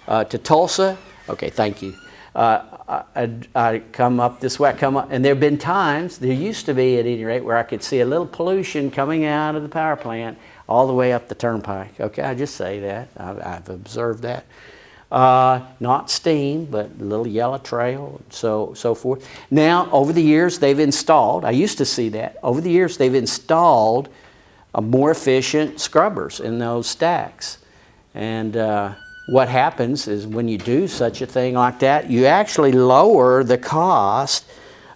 to Tulsa. Okay, thank you. I come up this way, and there have been times, there used to be at any rate, where I could see a little pollution coming out of the power plant all the way up the turnpike. Okay, I just say that. I've observed that. Not steam, but a little yellow trail, so forth. Now, over the years, they've installed, I used to see that, over the years, they've installed more efficient scrubbers in those stacks. And what happens is when you do such a thing like that, you actually lower the cost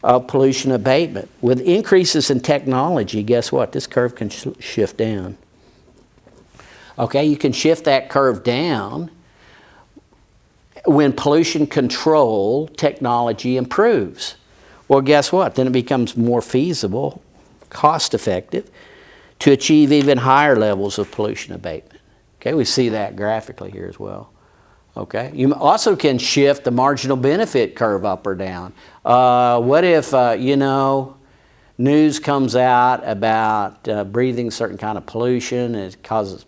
of pollution abatement. With increases in technology, guess what? This curve can shift down. Okay, you can shift that curve down when pollution control technology improves. Well, guess what? Then it becomes more feasible, cost effective, to achieve even higher levels of pollution abatement. Okay, we see that graphically here as well. Okay, you also can shift the marginal benefit curve up or down. What if, you know, news comes out about breathing certain kind of pollution and it causes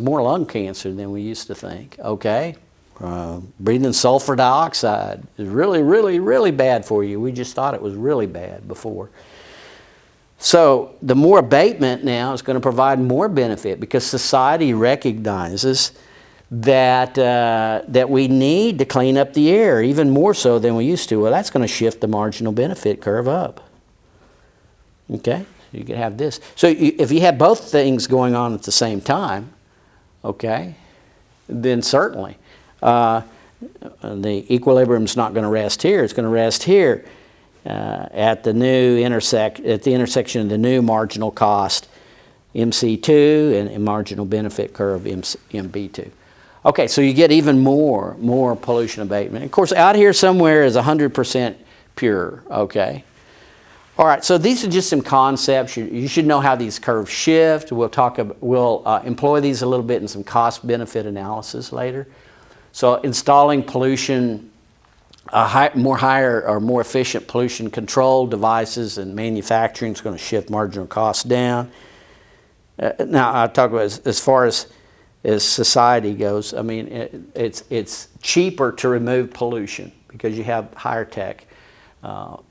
more lung cancer than we used to think, okay? Breathing sulfur dioxide is really, really, really bad for you. We just thought it was really bad before. So the more abatement now is going to provide more benefit because society recognizes that, that we need to clean up the air even more so than we used to. Well, that's going to shift the marginal benefit curve up. Okay? You can have this. So if you have both things going on at the same time, okay, then certainly the equilibrium's not going to rest here. It's going to rest here at the intersection of the new marginal cost MC2 and marginal benefit curve MB2. Okay, so you get even more pollution abatement. Of course, out here somewhere is 100% pure, okay? All right, so these are just some concepts. You should know how these curves shift. We'll employ these a little bit in some cost-benefit analysis later. So installing pollution, more efficient pollution control devices and manufacturing is going to shift marginal costs down. Now, I'll talk about as far as society goes. I mean, it's cheaper to remove pollution because you have higher tech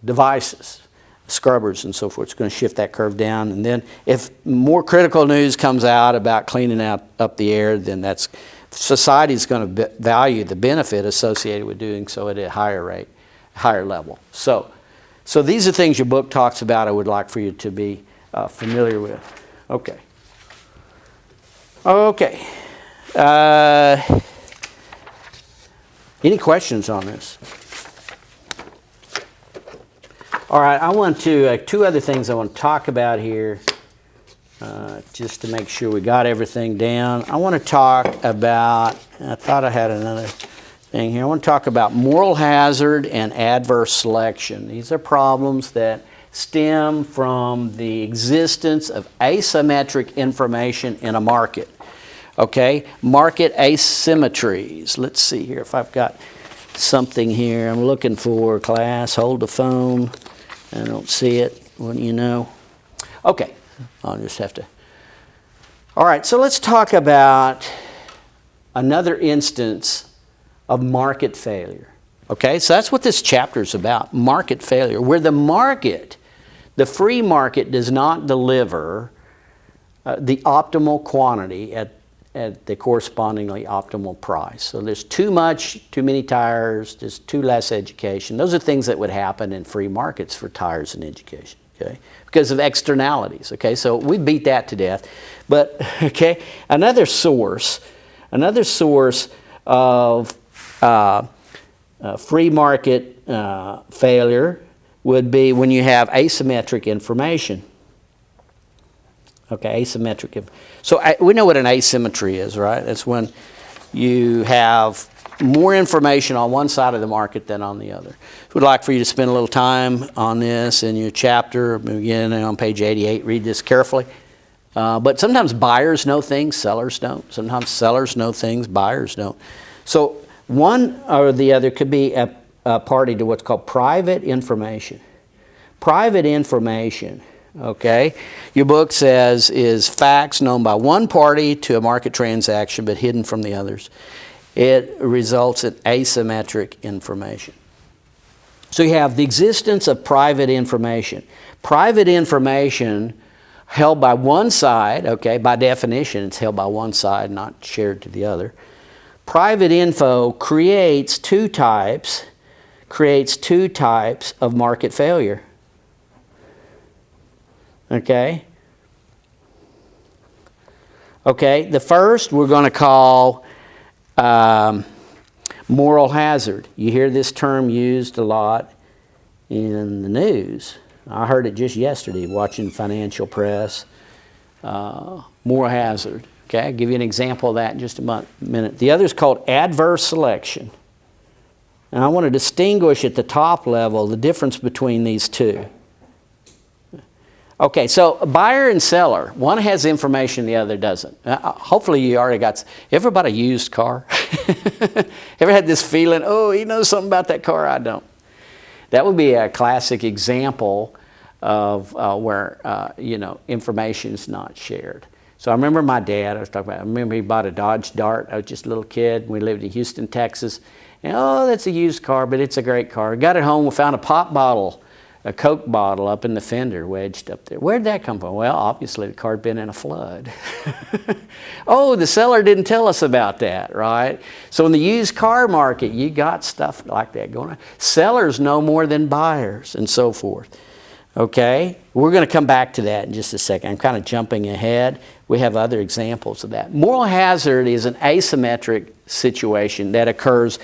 devices, scrubbers and so forth. It's going to shift that curve down. And then if more critical news comes out about cleaning up the air, then society is going to value the benefit associated with doing so at a higher rate, higher level. So these are things your book talks about. I would like for you to be familiar with. Okay. Okay. Any questions on this? All right, I want to, two other things I want to talk about here, just to make sure we got everything down. I want to talk about, I thought I had another thing here. I want to talk about moral hazard and adverse selection. These are problems that stem from the existence of asymmetric information in a market. Okay, market asymmetries. Let's see here if I've got something here I'm looking for, class. Hold the phone. I don't see it. Wouldn't you know? Okay, I'll just have to. All right, so let's talk about another instance of market failure. Okay, so that's what this chapter is about, market failure, where the market, the free market, does not deliver the optimal quantity at the correspondingly optimal price. So there's too many tires, there's too less education. Those are things that would happen in free markets for tires and education, okay? Because of externalities, okay? So we beat that to death. But, okay, another source of free market failure would be when you have asymmetric information. Okay, asymmetric. So we know what an asymmetry is, right? That's when you have more information on one side of the market than on the other. We'd like for you to spend a little time on this in your chapter, beginning on page 88. Read this carefully. But sometimes buyers know things, sellers don't. Sometimes sellers know things, buyers don't. So one or the other could be a party to what's called private information. Private information. Okay, your book says is facts known by one party to a market transaction but hidden from the others. It results in asymmetric information. So you have the existence of private information. Private information held by one side, okay, by definition it's held by one side, not shared to the other. Private info creates two types of market failure. Okay? Okay, the first we're going to call moral hazard. You hear this term used a lot in the news. I heard it just yesterday watching financial press. Moral hazard. Okay, I'll give you an example of that in just a minute. The other is called adverse selection. And I want to distinguish at the top level the difference between these two. Okay, so buyer and seller, one has information, the other doesn't. Hopefully you already got, ever bought a used car? Ever had this feeling, oh, he knows something about that car, I don't. That would be a classic example of where, information is not shared. So I remember my dad, I remember he bought a Dodge Dart. I was just a little kid. We lived in Houston, Texas. And, oh, that's a used car, but it's a great car. Got it home, we found a pop bottle, a Coke bottle up in the fender, wedged up there. Where'd that come from? Well, obviously the car had been in a flood. Oh, the seller didn't tell us about that, right? So in the used car market, you got stuff like that going on. Sellers know more than buyers and so forth. Okay? We're going to come back to that in just a second. I'm kind of jumping ahead. We have other examples of that. Moral hazard is an asymmetric situation that occurs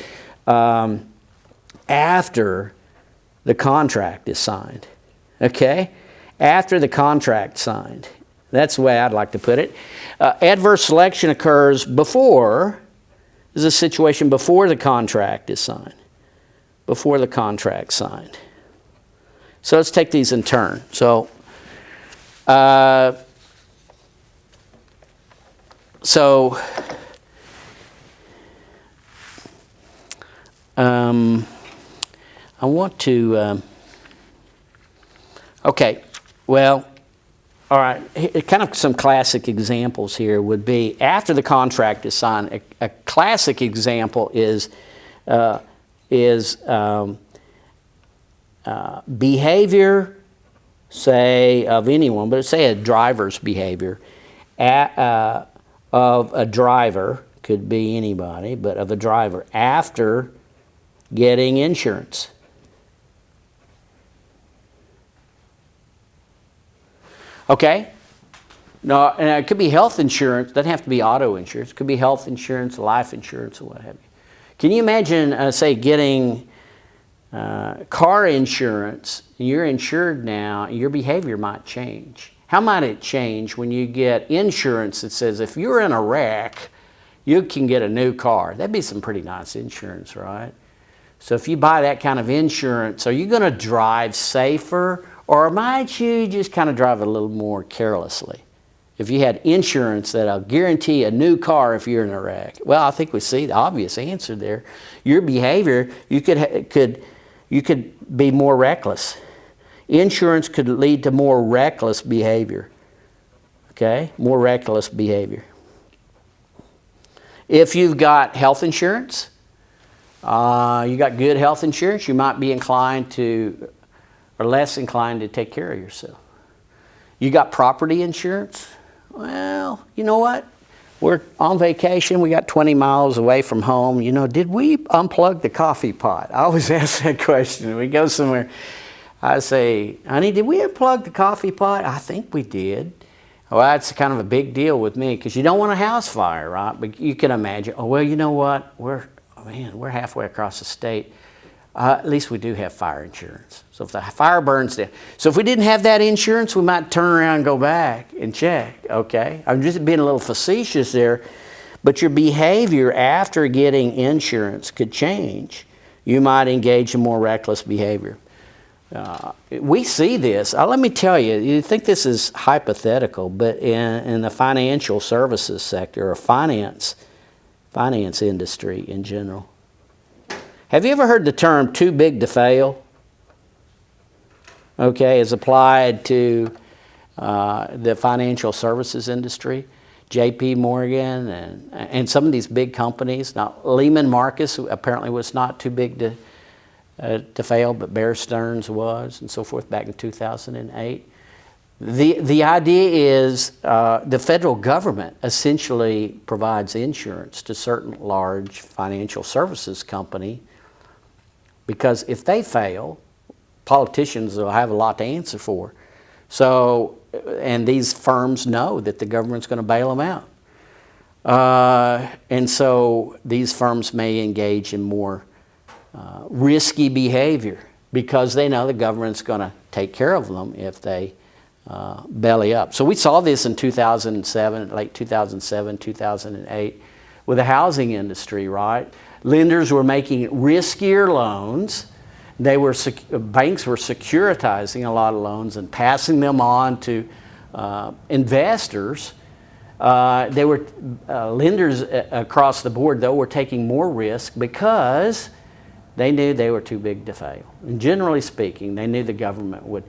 after the contract is signed. Okay? After the contract signed. That's the way I'd like to put it. Adverse selection occurs before is a situation before the contract is signed. Before the contract's signed. So let's take these in turn. So, I want to, okay, well, all right, kind of some classic examples here would be after the contract is signed. A classic example is behavior, say, of anyone, but say a driver's behavior of a driver, could be anybody, but of a driver after getting insurance. Okay? No, and it could be health insurance. It doesn't have to be auto insurance. It could be health insurance, life insurance, or what have you. Can you imagine, say, getting car insurance? You're insured now. Your behavior might change. How might it change when you get insurance that says if you're in a wreck, you can get a new car? That'd be some pretty nice insurance, right? So if you buy that kind of insurance, are you going to drive safer? Or might you just kind of drive a little more carelessly? If you had insurance that'll guarantee a new car if you're in a wreck. Well, I think we see the obvious answer there. Your behavior, you could be more reckless. Insurance could lead to more reckless behavior. Okay? More reckless behavior. If you've got health insurance, you got good health insurance, you might be inclined to, or less inclined to take care of yourself. You got property insurance? Well, you know what? We're on vacation. We got 20 miles away from home. You know, did we unplug the coffee pot? I always ask that question. We go somewhere. I say, honey, did we unplug the coffee pot? I think we did. Well, that's kind of a big deal with me because you don't want a house fire, right? But you can imagine, oh, well, you know what? We're halfway across the state. At least we do have fire insurance. So if the fire burns down. So if we didn't have that insurance, we might turn around and go back and check, okay? I'm just being a little facetious there. But your behavior after getting insurance could change. You might engage in more reckless behavior. We see this. Let me tell you, you think this is hypothetical, but in the financial services sector or finance industry in general. Have you ever heard the term too big to fail? Okay, as applied to the financial services industry. J.P. Morgan and some of these big companies. Now, Lehman Marcus apparently was not too big to fail, but Bear Stearns was, and so forth, back in 2008. The idea is the federal government essentially provides insurance to certain large financial services company because if they fail, politicians will have a lot to answer for. So, and these firms know that the government's going to bail them out. And so these firms may engage in more risky behavior because they know the government's going to take care of them if they belly up. So we saw this in 2007, late 2007, 2008 with the housing industry, right? Lenders were making riskier loans. Banks were securitizing a lot of loans and passing them on to investors. Lenders across the board, though, were taking more risk because they knew they were too big to fail. And generally speaking, they knew the government would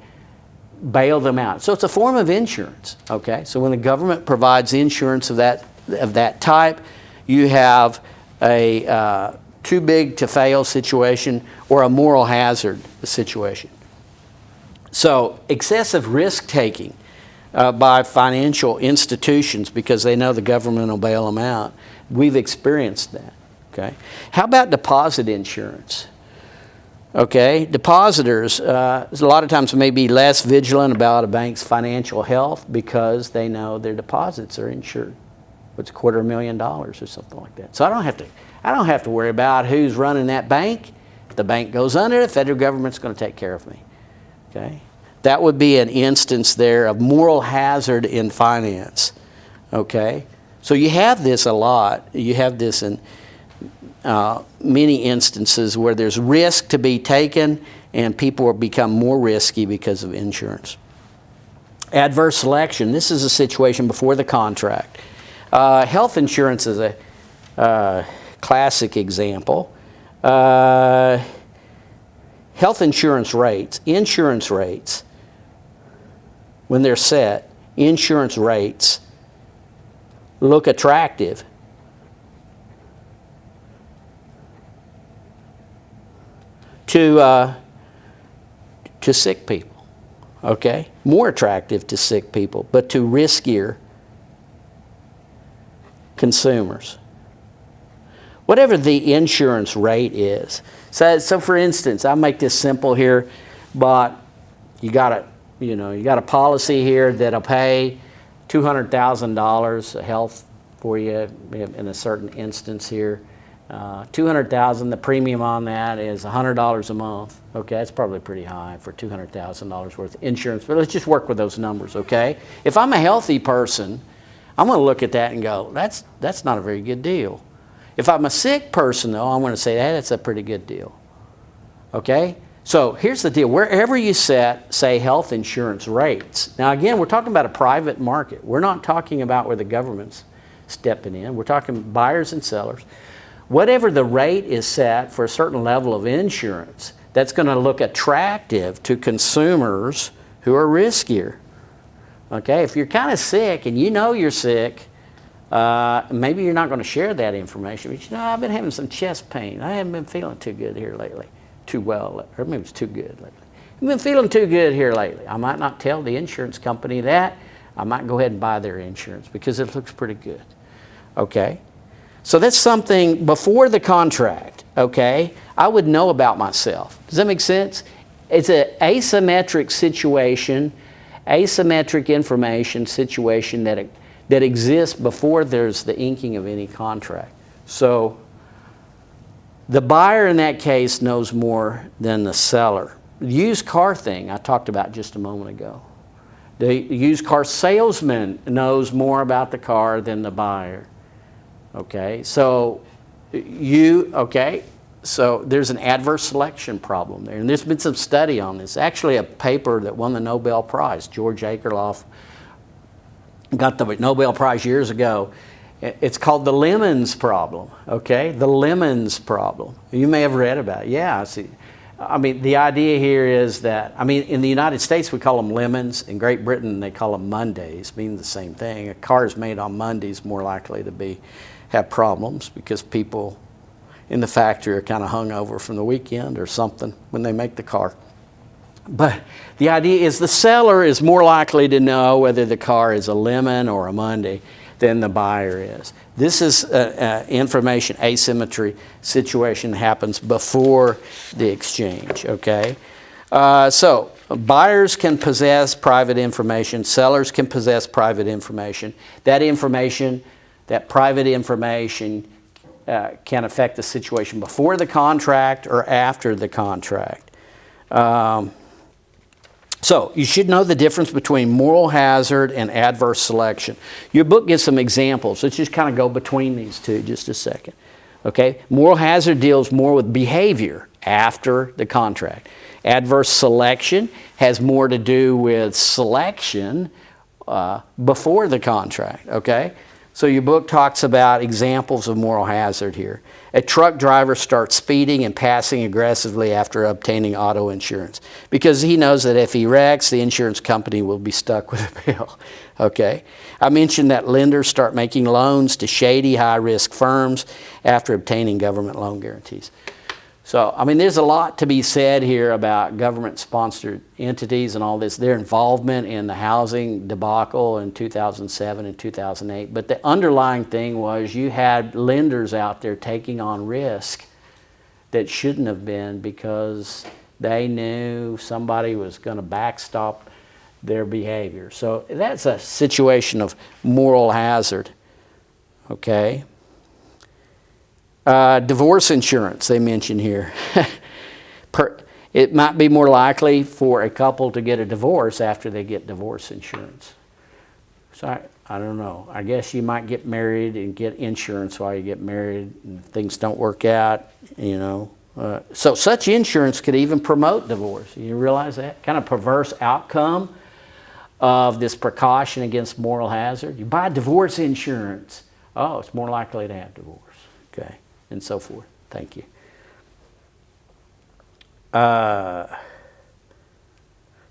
bail them out. So it's a form of insurance, okay? So when the government provides insurance of that type, you have a too big to fail situation or a moral hazard situation. So excessive risk taking by financial institutions because they know the government will bail them out, we've experienced that, okay? How about deposit insurance? Okay, depositors, a lot of times may be less vigilant about a bank's financial health because they know their deposits are insured. It's $250,000 or something like that. So I don't have to worry about who's running that bank. If the bank goes under, the federal government's going to take care of me. Okay, that would be an instance there of moral hazard in finance. Okay, so you have this a lot. You have this in many instances where there's risk to be taken and people will become more risky because of insurance. Adverse selection. This is a situation before the contract. Health insurance is a classic example. Health insurance rates, when they're set, insurance rates look attractive to sick people, okay? More attractive to sick people, but to riskier consumers. Whatever the insurance rate is. So for instance, I'll make this simple here, but you got a policy here that'll pay $200,000 of health for you in a certain instance here. $200,000, the premium on that is $100 a month. Okay, that's probably pretty high for $200,000 worth of insurance, but let's just work with those numbers, okay? If I'm a healthy person, I'm going to look at that and go, that's not a very good deal. If I'm a sick person, though, I'm going to say, hey, that's a pretty good deal. Okay? So here's the deal. Wherever you set, say, health insurance rates. Now, again, we're talking about a private market. We're not talking about where the government's stepping in. We're talking buyers and sellers. Whatever the rate is set for a certain level of insurance, that's going to look attractive to consumers who are riskier. Okay? If you're kind of sick and you know you're sick, maybe you're not going to share that information, but I've been having some chest pain. I haven't been feeling too good here lately. Too well, or maybe it's too good lately. I've been feeling too good here lately. I might not tell the insurance company that. I might go ahead and buy their insurance because it looks pretty good. Okay? So that's something before the contract, okay, I would know about myself. Does that make sense? It's an asymmetric situation, asymmetric information situation that exists before there's the inking of any contract. So the buyer in that case knows more than the seller. The used car thing I talked about just a moment ago. The used car salesman knows more about the car than the buyer. Okay, so so there's an adverse selection problem there. And there's been some study on this. Actually, a paper that won the Nobel Prize, George Akerlof got the Nobel Prize years ago. It's called the lemons problem, okay? The lemons problem. You may have read about it. Yeah, see. I mean, the idea here is that, in the United States we call them lemons. In Great Britain they call them Mondays, meaning the same thing. A car is made on Mondays more likely to have problems because people in the factory are kind of hungover from the weekend or something when they make the car. But the idea is the seller is more likely to know whether the car is a lemon or a Monday than the buyer is. This is an information asymmetry situation that happens before the exchange, okay? So buyers can possess private information, sellers can possess private information. That private information can affect the situation before the contract or after the contract. So you should know the difference between moral hazard and adverse selection. Your book gives some examples. Let's just kind of go between these two just a second. Okay? Moral hazard deals more with behavior after the contract. Adverse selection has more to do with selection before the contract. Okay? So your book talks about examples of moral hazard here. A truck driver starts speeding and passing aggressively after obtaining auto insurance because he knows that if he wrecks, the insurance company will be stuck with a bill. Okay? I mentioned that lenders start making loans to shady high-risk firms after obtaining government loan guarantees. So, there's a lot to be said here about government-sponsored entities and all this, their involvement in the housing debacle in 2007 and 2008. But the underlying thing was you had lenders out there taking on risk that shouldn't have been because they knew somebody was going to backstop their behavior. So that's a situation of moral hazard. Okay? Divorce insurance, they mention here. It might be more likely for a couple to get a divorce after they get divorce insurance. So I don't know. I guess you might get married and get insurance while you get married, and things don't work out, you know. So such insurance could even promote divorce. You realize that? Kind of perverse outcome of this precaution against moral hazard. You buy divorce insurance. Oh, it's more likely to have divorce. Okay, and so forth. Thank you.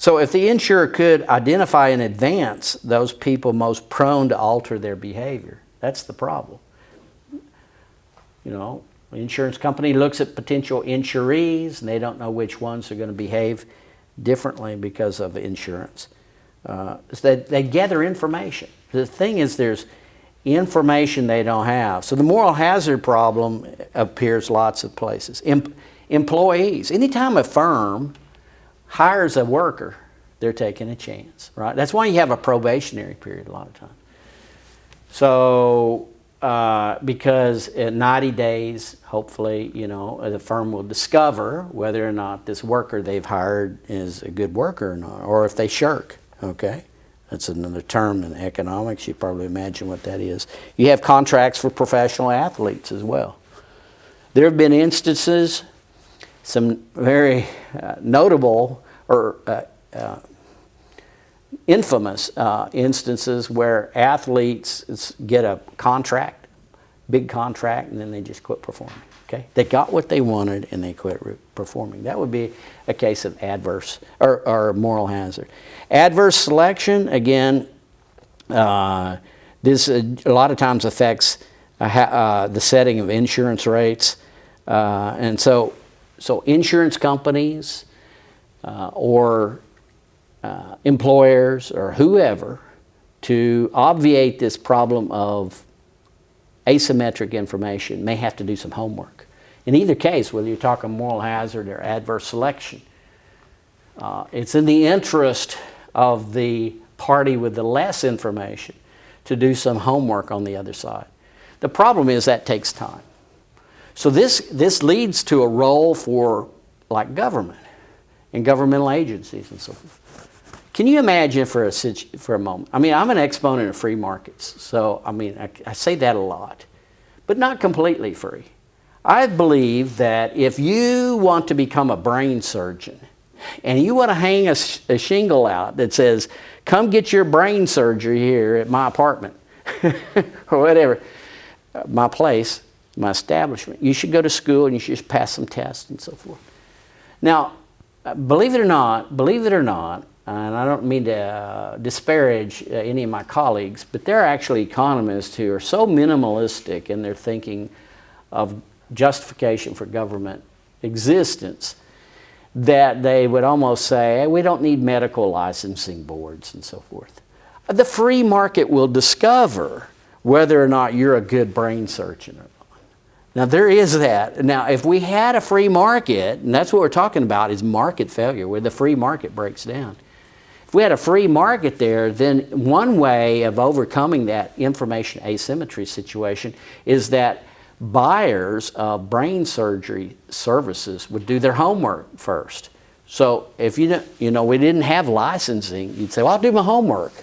So if the insurer could identify in advance those people most prone to alter their behavior, that's the problem. You know, the insurance company looks at potential insurees and they don't know which ones are going to behave differently because of insurance. So they gather information. The thing is, there's information they don't have. So the moral hazard problem appears lots of places. Employees. Anytime a firm hires a worker, they're taking a chance, right? That's why you have a probationary period a lot of times. So because in 90 days, hopefully, you know, the firm will discover whether or not this worker they've hired is a good worker or not, or if they shirk, okay? That's another term in economics. You probably imagine what that is. You have contracts for professional athletes as well. There have been instances, some very notable or infamous instances where athletes get a contract, big contract, and then they just quit performing. Okay, they got what they wanted and they quit performing. That would be a case of adverse or moral hazard. Adverse selection, again, this a lot of times affects the setting of insurance rates, and so insurance companies or employers or whoever, to obviate this problem of asymmetric information, may have to do some homework. In either case, whether you're talking moral hazard or adverse selection, it's in the interest of the party with the less information to do some homework on the other side. The problem is that takes time. So this leads to a role for like government and governmental agencies and so forth. Can you imagine for a moment? I mean, I'm an exponent of free markets, so I mean, I say that a lot, but not completely free. I believe that if you want to become a brain surgeon and you want to hang a shingle out that says, "Come get your brain surgery here at my apartment," or whatever, my place, my establishment, you should go to school and you should just pass some tests and so forth. Now, believe it or not, and I don't mean to disparage any of my colleagues, but there are actually economists who are so minimalistic in their thinking of justification for government existence that they would almost say, hey, we don't need medical licensing boards and so forth. The free market will discover whether or not you're a good brain surgeon or not. Now, there is that. Now, if we had a free market, and that's what we're talking about, is market failure, where the free market breaks down. If we had a free market there, then one way of overcoming that information asymmetry situation is that buyers of brain surgery services would do their homework first. So if we didn't have licensing, you'd say, well, I'll do my homework.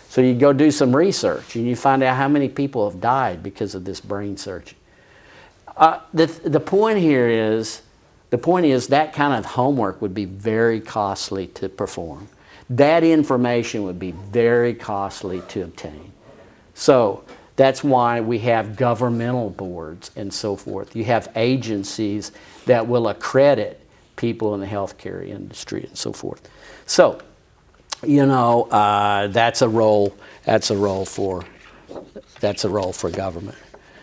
So you'd go do some research and you find out how many people have died because of this brain surgery. The point is that kind of homework would be very costly to perform. That information would be very costly to obtain. So that's why we have governmental boards and so forth. You have agencies that will accredit people in the healthcare industry and so forth. So, that's a role for government.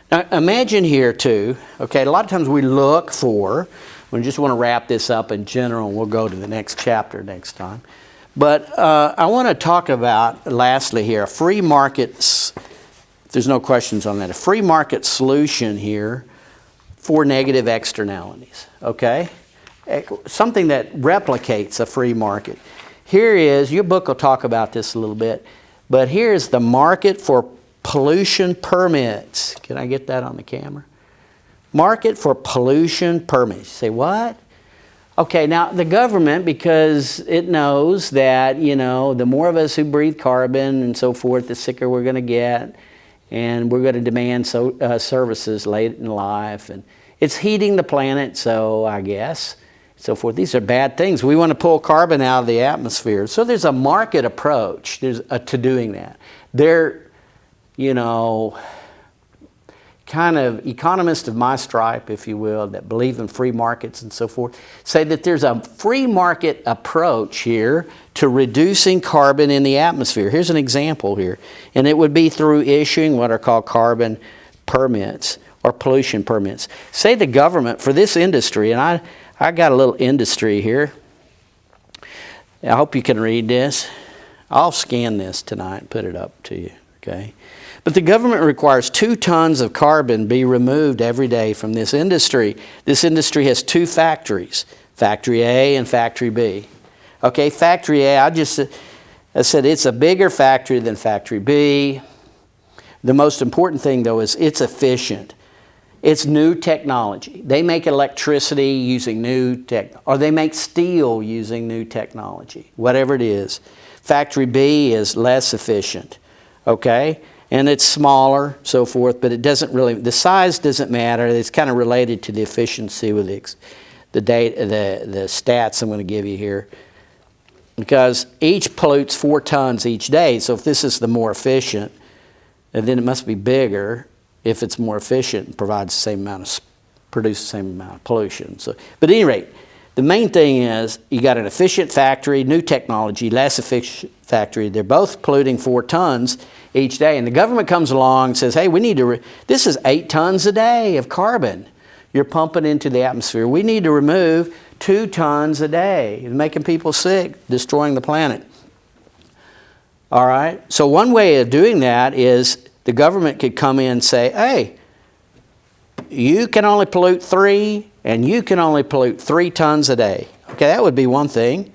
Now, imagine here too, okay, a lot of times we just want to wrap this up in general, and we'll go to the next chapter next time. But I want to talk about, lastly here, a free market, there's no questions on that, a free market solution here for negative externalities, okay? Something that replicates a free market. Here is, your book will talk about this a little bit, but here's the market for pollution permits. Can I get that on the camera? Market for pollution permits. You say, what? Okay, now the government, because it knows that, you know, the more of us who breathe carbon and so forth, the sicker we're going to get, and we're going to demand services late in life, and it's heating the planet, so I guess, so forth. These are bad things. We want to pull carbon out of the atmosphere. So there's a market approach to doing that. There, you know, kind of economists of my stripe, if you will, that believe in free markets and so forth, say that there's a free market approach here to reducing carbon in the atmosphere. Here's an example here, and it would be through issuing what are called carbon permits or pollution permits. Say the government, for this industry, and I got a little industry here. I hope you can read this. I'll scan this tonight and put it up to you, okay? But the government requires 2 tons of carbon be removed every day from this industry. This industry has 2 factories, Factory A and Factory B. Okay, Factory A, I said it's a bigger factory than Factory B. The most important thing, though, is it's efficient. It's new technology. They make electricity using new tech, or they make steel using new technology, whatever it is. Factory B is less efficient, okay? And it's smaller, so forth, but it doesn't really, the size doesn't matter. It's kind of related to the efficiency with the stats I'm going to give you here. Because each pollutes 4 tons each day, so if this is the more efficient, then it must be bigger if it's more efficient and provides the same amount of, produces the same amount of pollution. So, but at any rate, the main thing is you got an efficient factory, new technology, less efficient factory. They're both polluting 4 tons each day. And the government comes along and says, hey, we need to, this is 8 tons a day of carbon you're pumping into the atmosphere. We need to remove 2 tons a day. It's making people sick, destroying the planet. All right? So one way of doing that is the government could come in and say, hey, you can only pollute 3, and you can only pollute 3 tons a day. Okay, that would be one thing.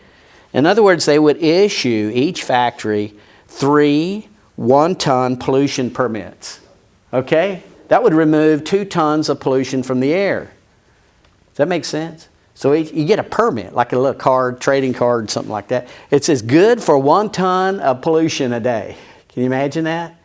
In other words, they would issue each factory 3 1-ton pollution permits. Okay? That would remove 2 tons of pollution from the air. Does that make sense? So you get a permit, like a little card, trading card, something like that. It says good for 1 ton of pollution a day. Can you imagine that?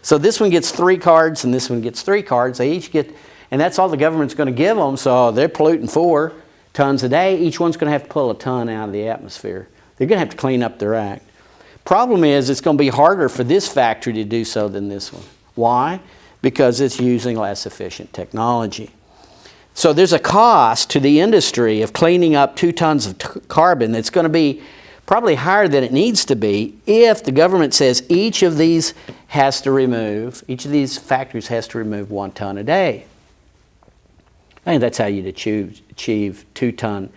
So this one gets 3 cards and this one gets 3 cards. They each get, and that's all the government's going to give them. So they're polluting 4 tons a day. Each one's going to have to pull a ton out of the atmosphere. They're going to have to clean up their act. Problem is, it's going to be harder for this factory to do so than this one. Why? Because it's using less efficient technology. So there's a cost to the industry of cleaning up 2 tons of carbon that's going to be probably higher than it needs to be if the government says each of these factories has to remove 1 ton a day. I think that's how you'd achieve 2-ton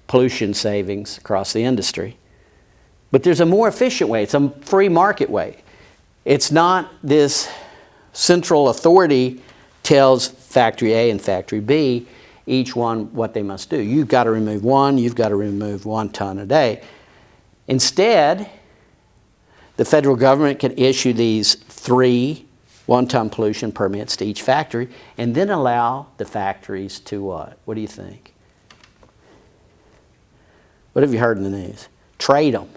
pollution savings across the industry. But there's a more efficient way. It's a free market way. It's not this central authority tells Factory A and Factory B each one what they must do. You've got to remove 1, you've got to remove 1 ton a day. Instead, the federal government can issue these 3 1-ton pollution permits to each factory and then allow the factories to what? What do you think? What have you heard in the news? Trade them.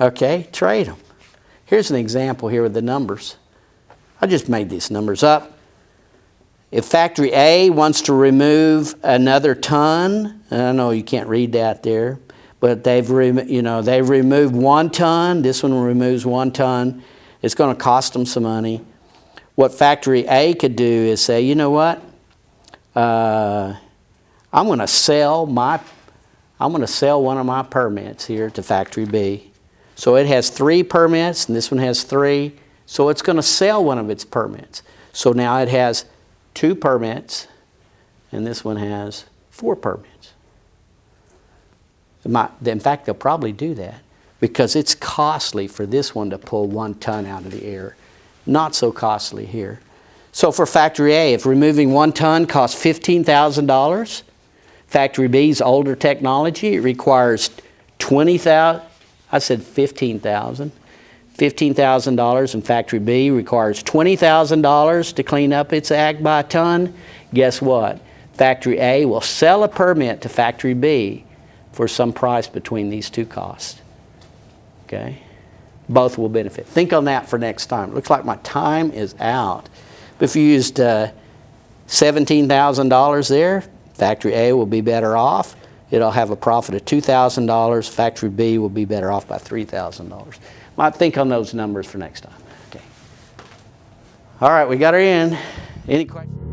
Okay, trade them. Here's an example here with the numbers. I just made these numbers up. If Factory A wants to remove another ton, I know you can't read that there, but they've removed 1 ton. This one removes 1 ton. It's going to cost them some money. What Factory A could do is say, you know what? I'm going to sell one of my permits here to Factory B. So it has 3 permits, and this one has 3. So it's going to sell one of its permits. So now it has 2 permits, and this one has 4 permits. In fact, they'll probably do that because it's costly for this one to pull 1 ton out of the air. Not so costly here. So for Factory A, if removing 1 ton costs $15,000, Factory B's older technology, it requires $20,000. I said $15,000. $15,000, and Factory B requires $20,000 to clean up its act by a ton. Guess what? Factory A will sell a permit to Factory B for some price between these two costs. Okay? Both will benefit. Think on that for next time. It looks like my time is out. But if you used $17,000 there, Factory A will be better off. It'll have a profit of $2,000. Factory B will be better off by $3,000. Might think on those numbers for next time. Okay. All right, we got her in. Any questions?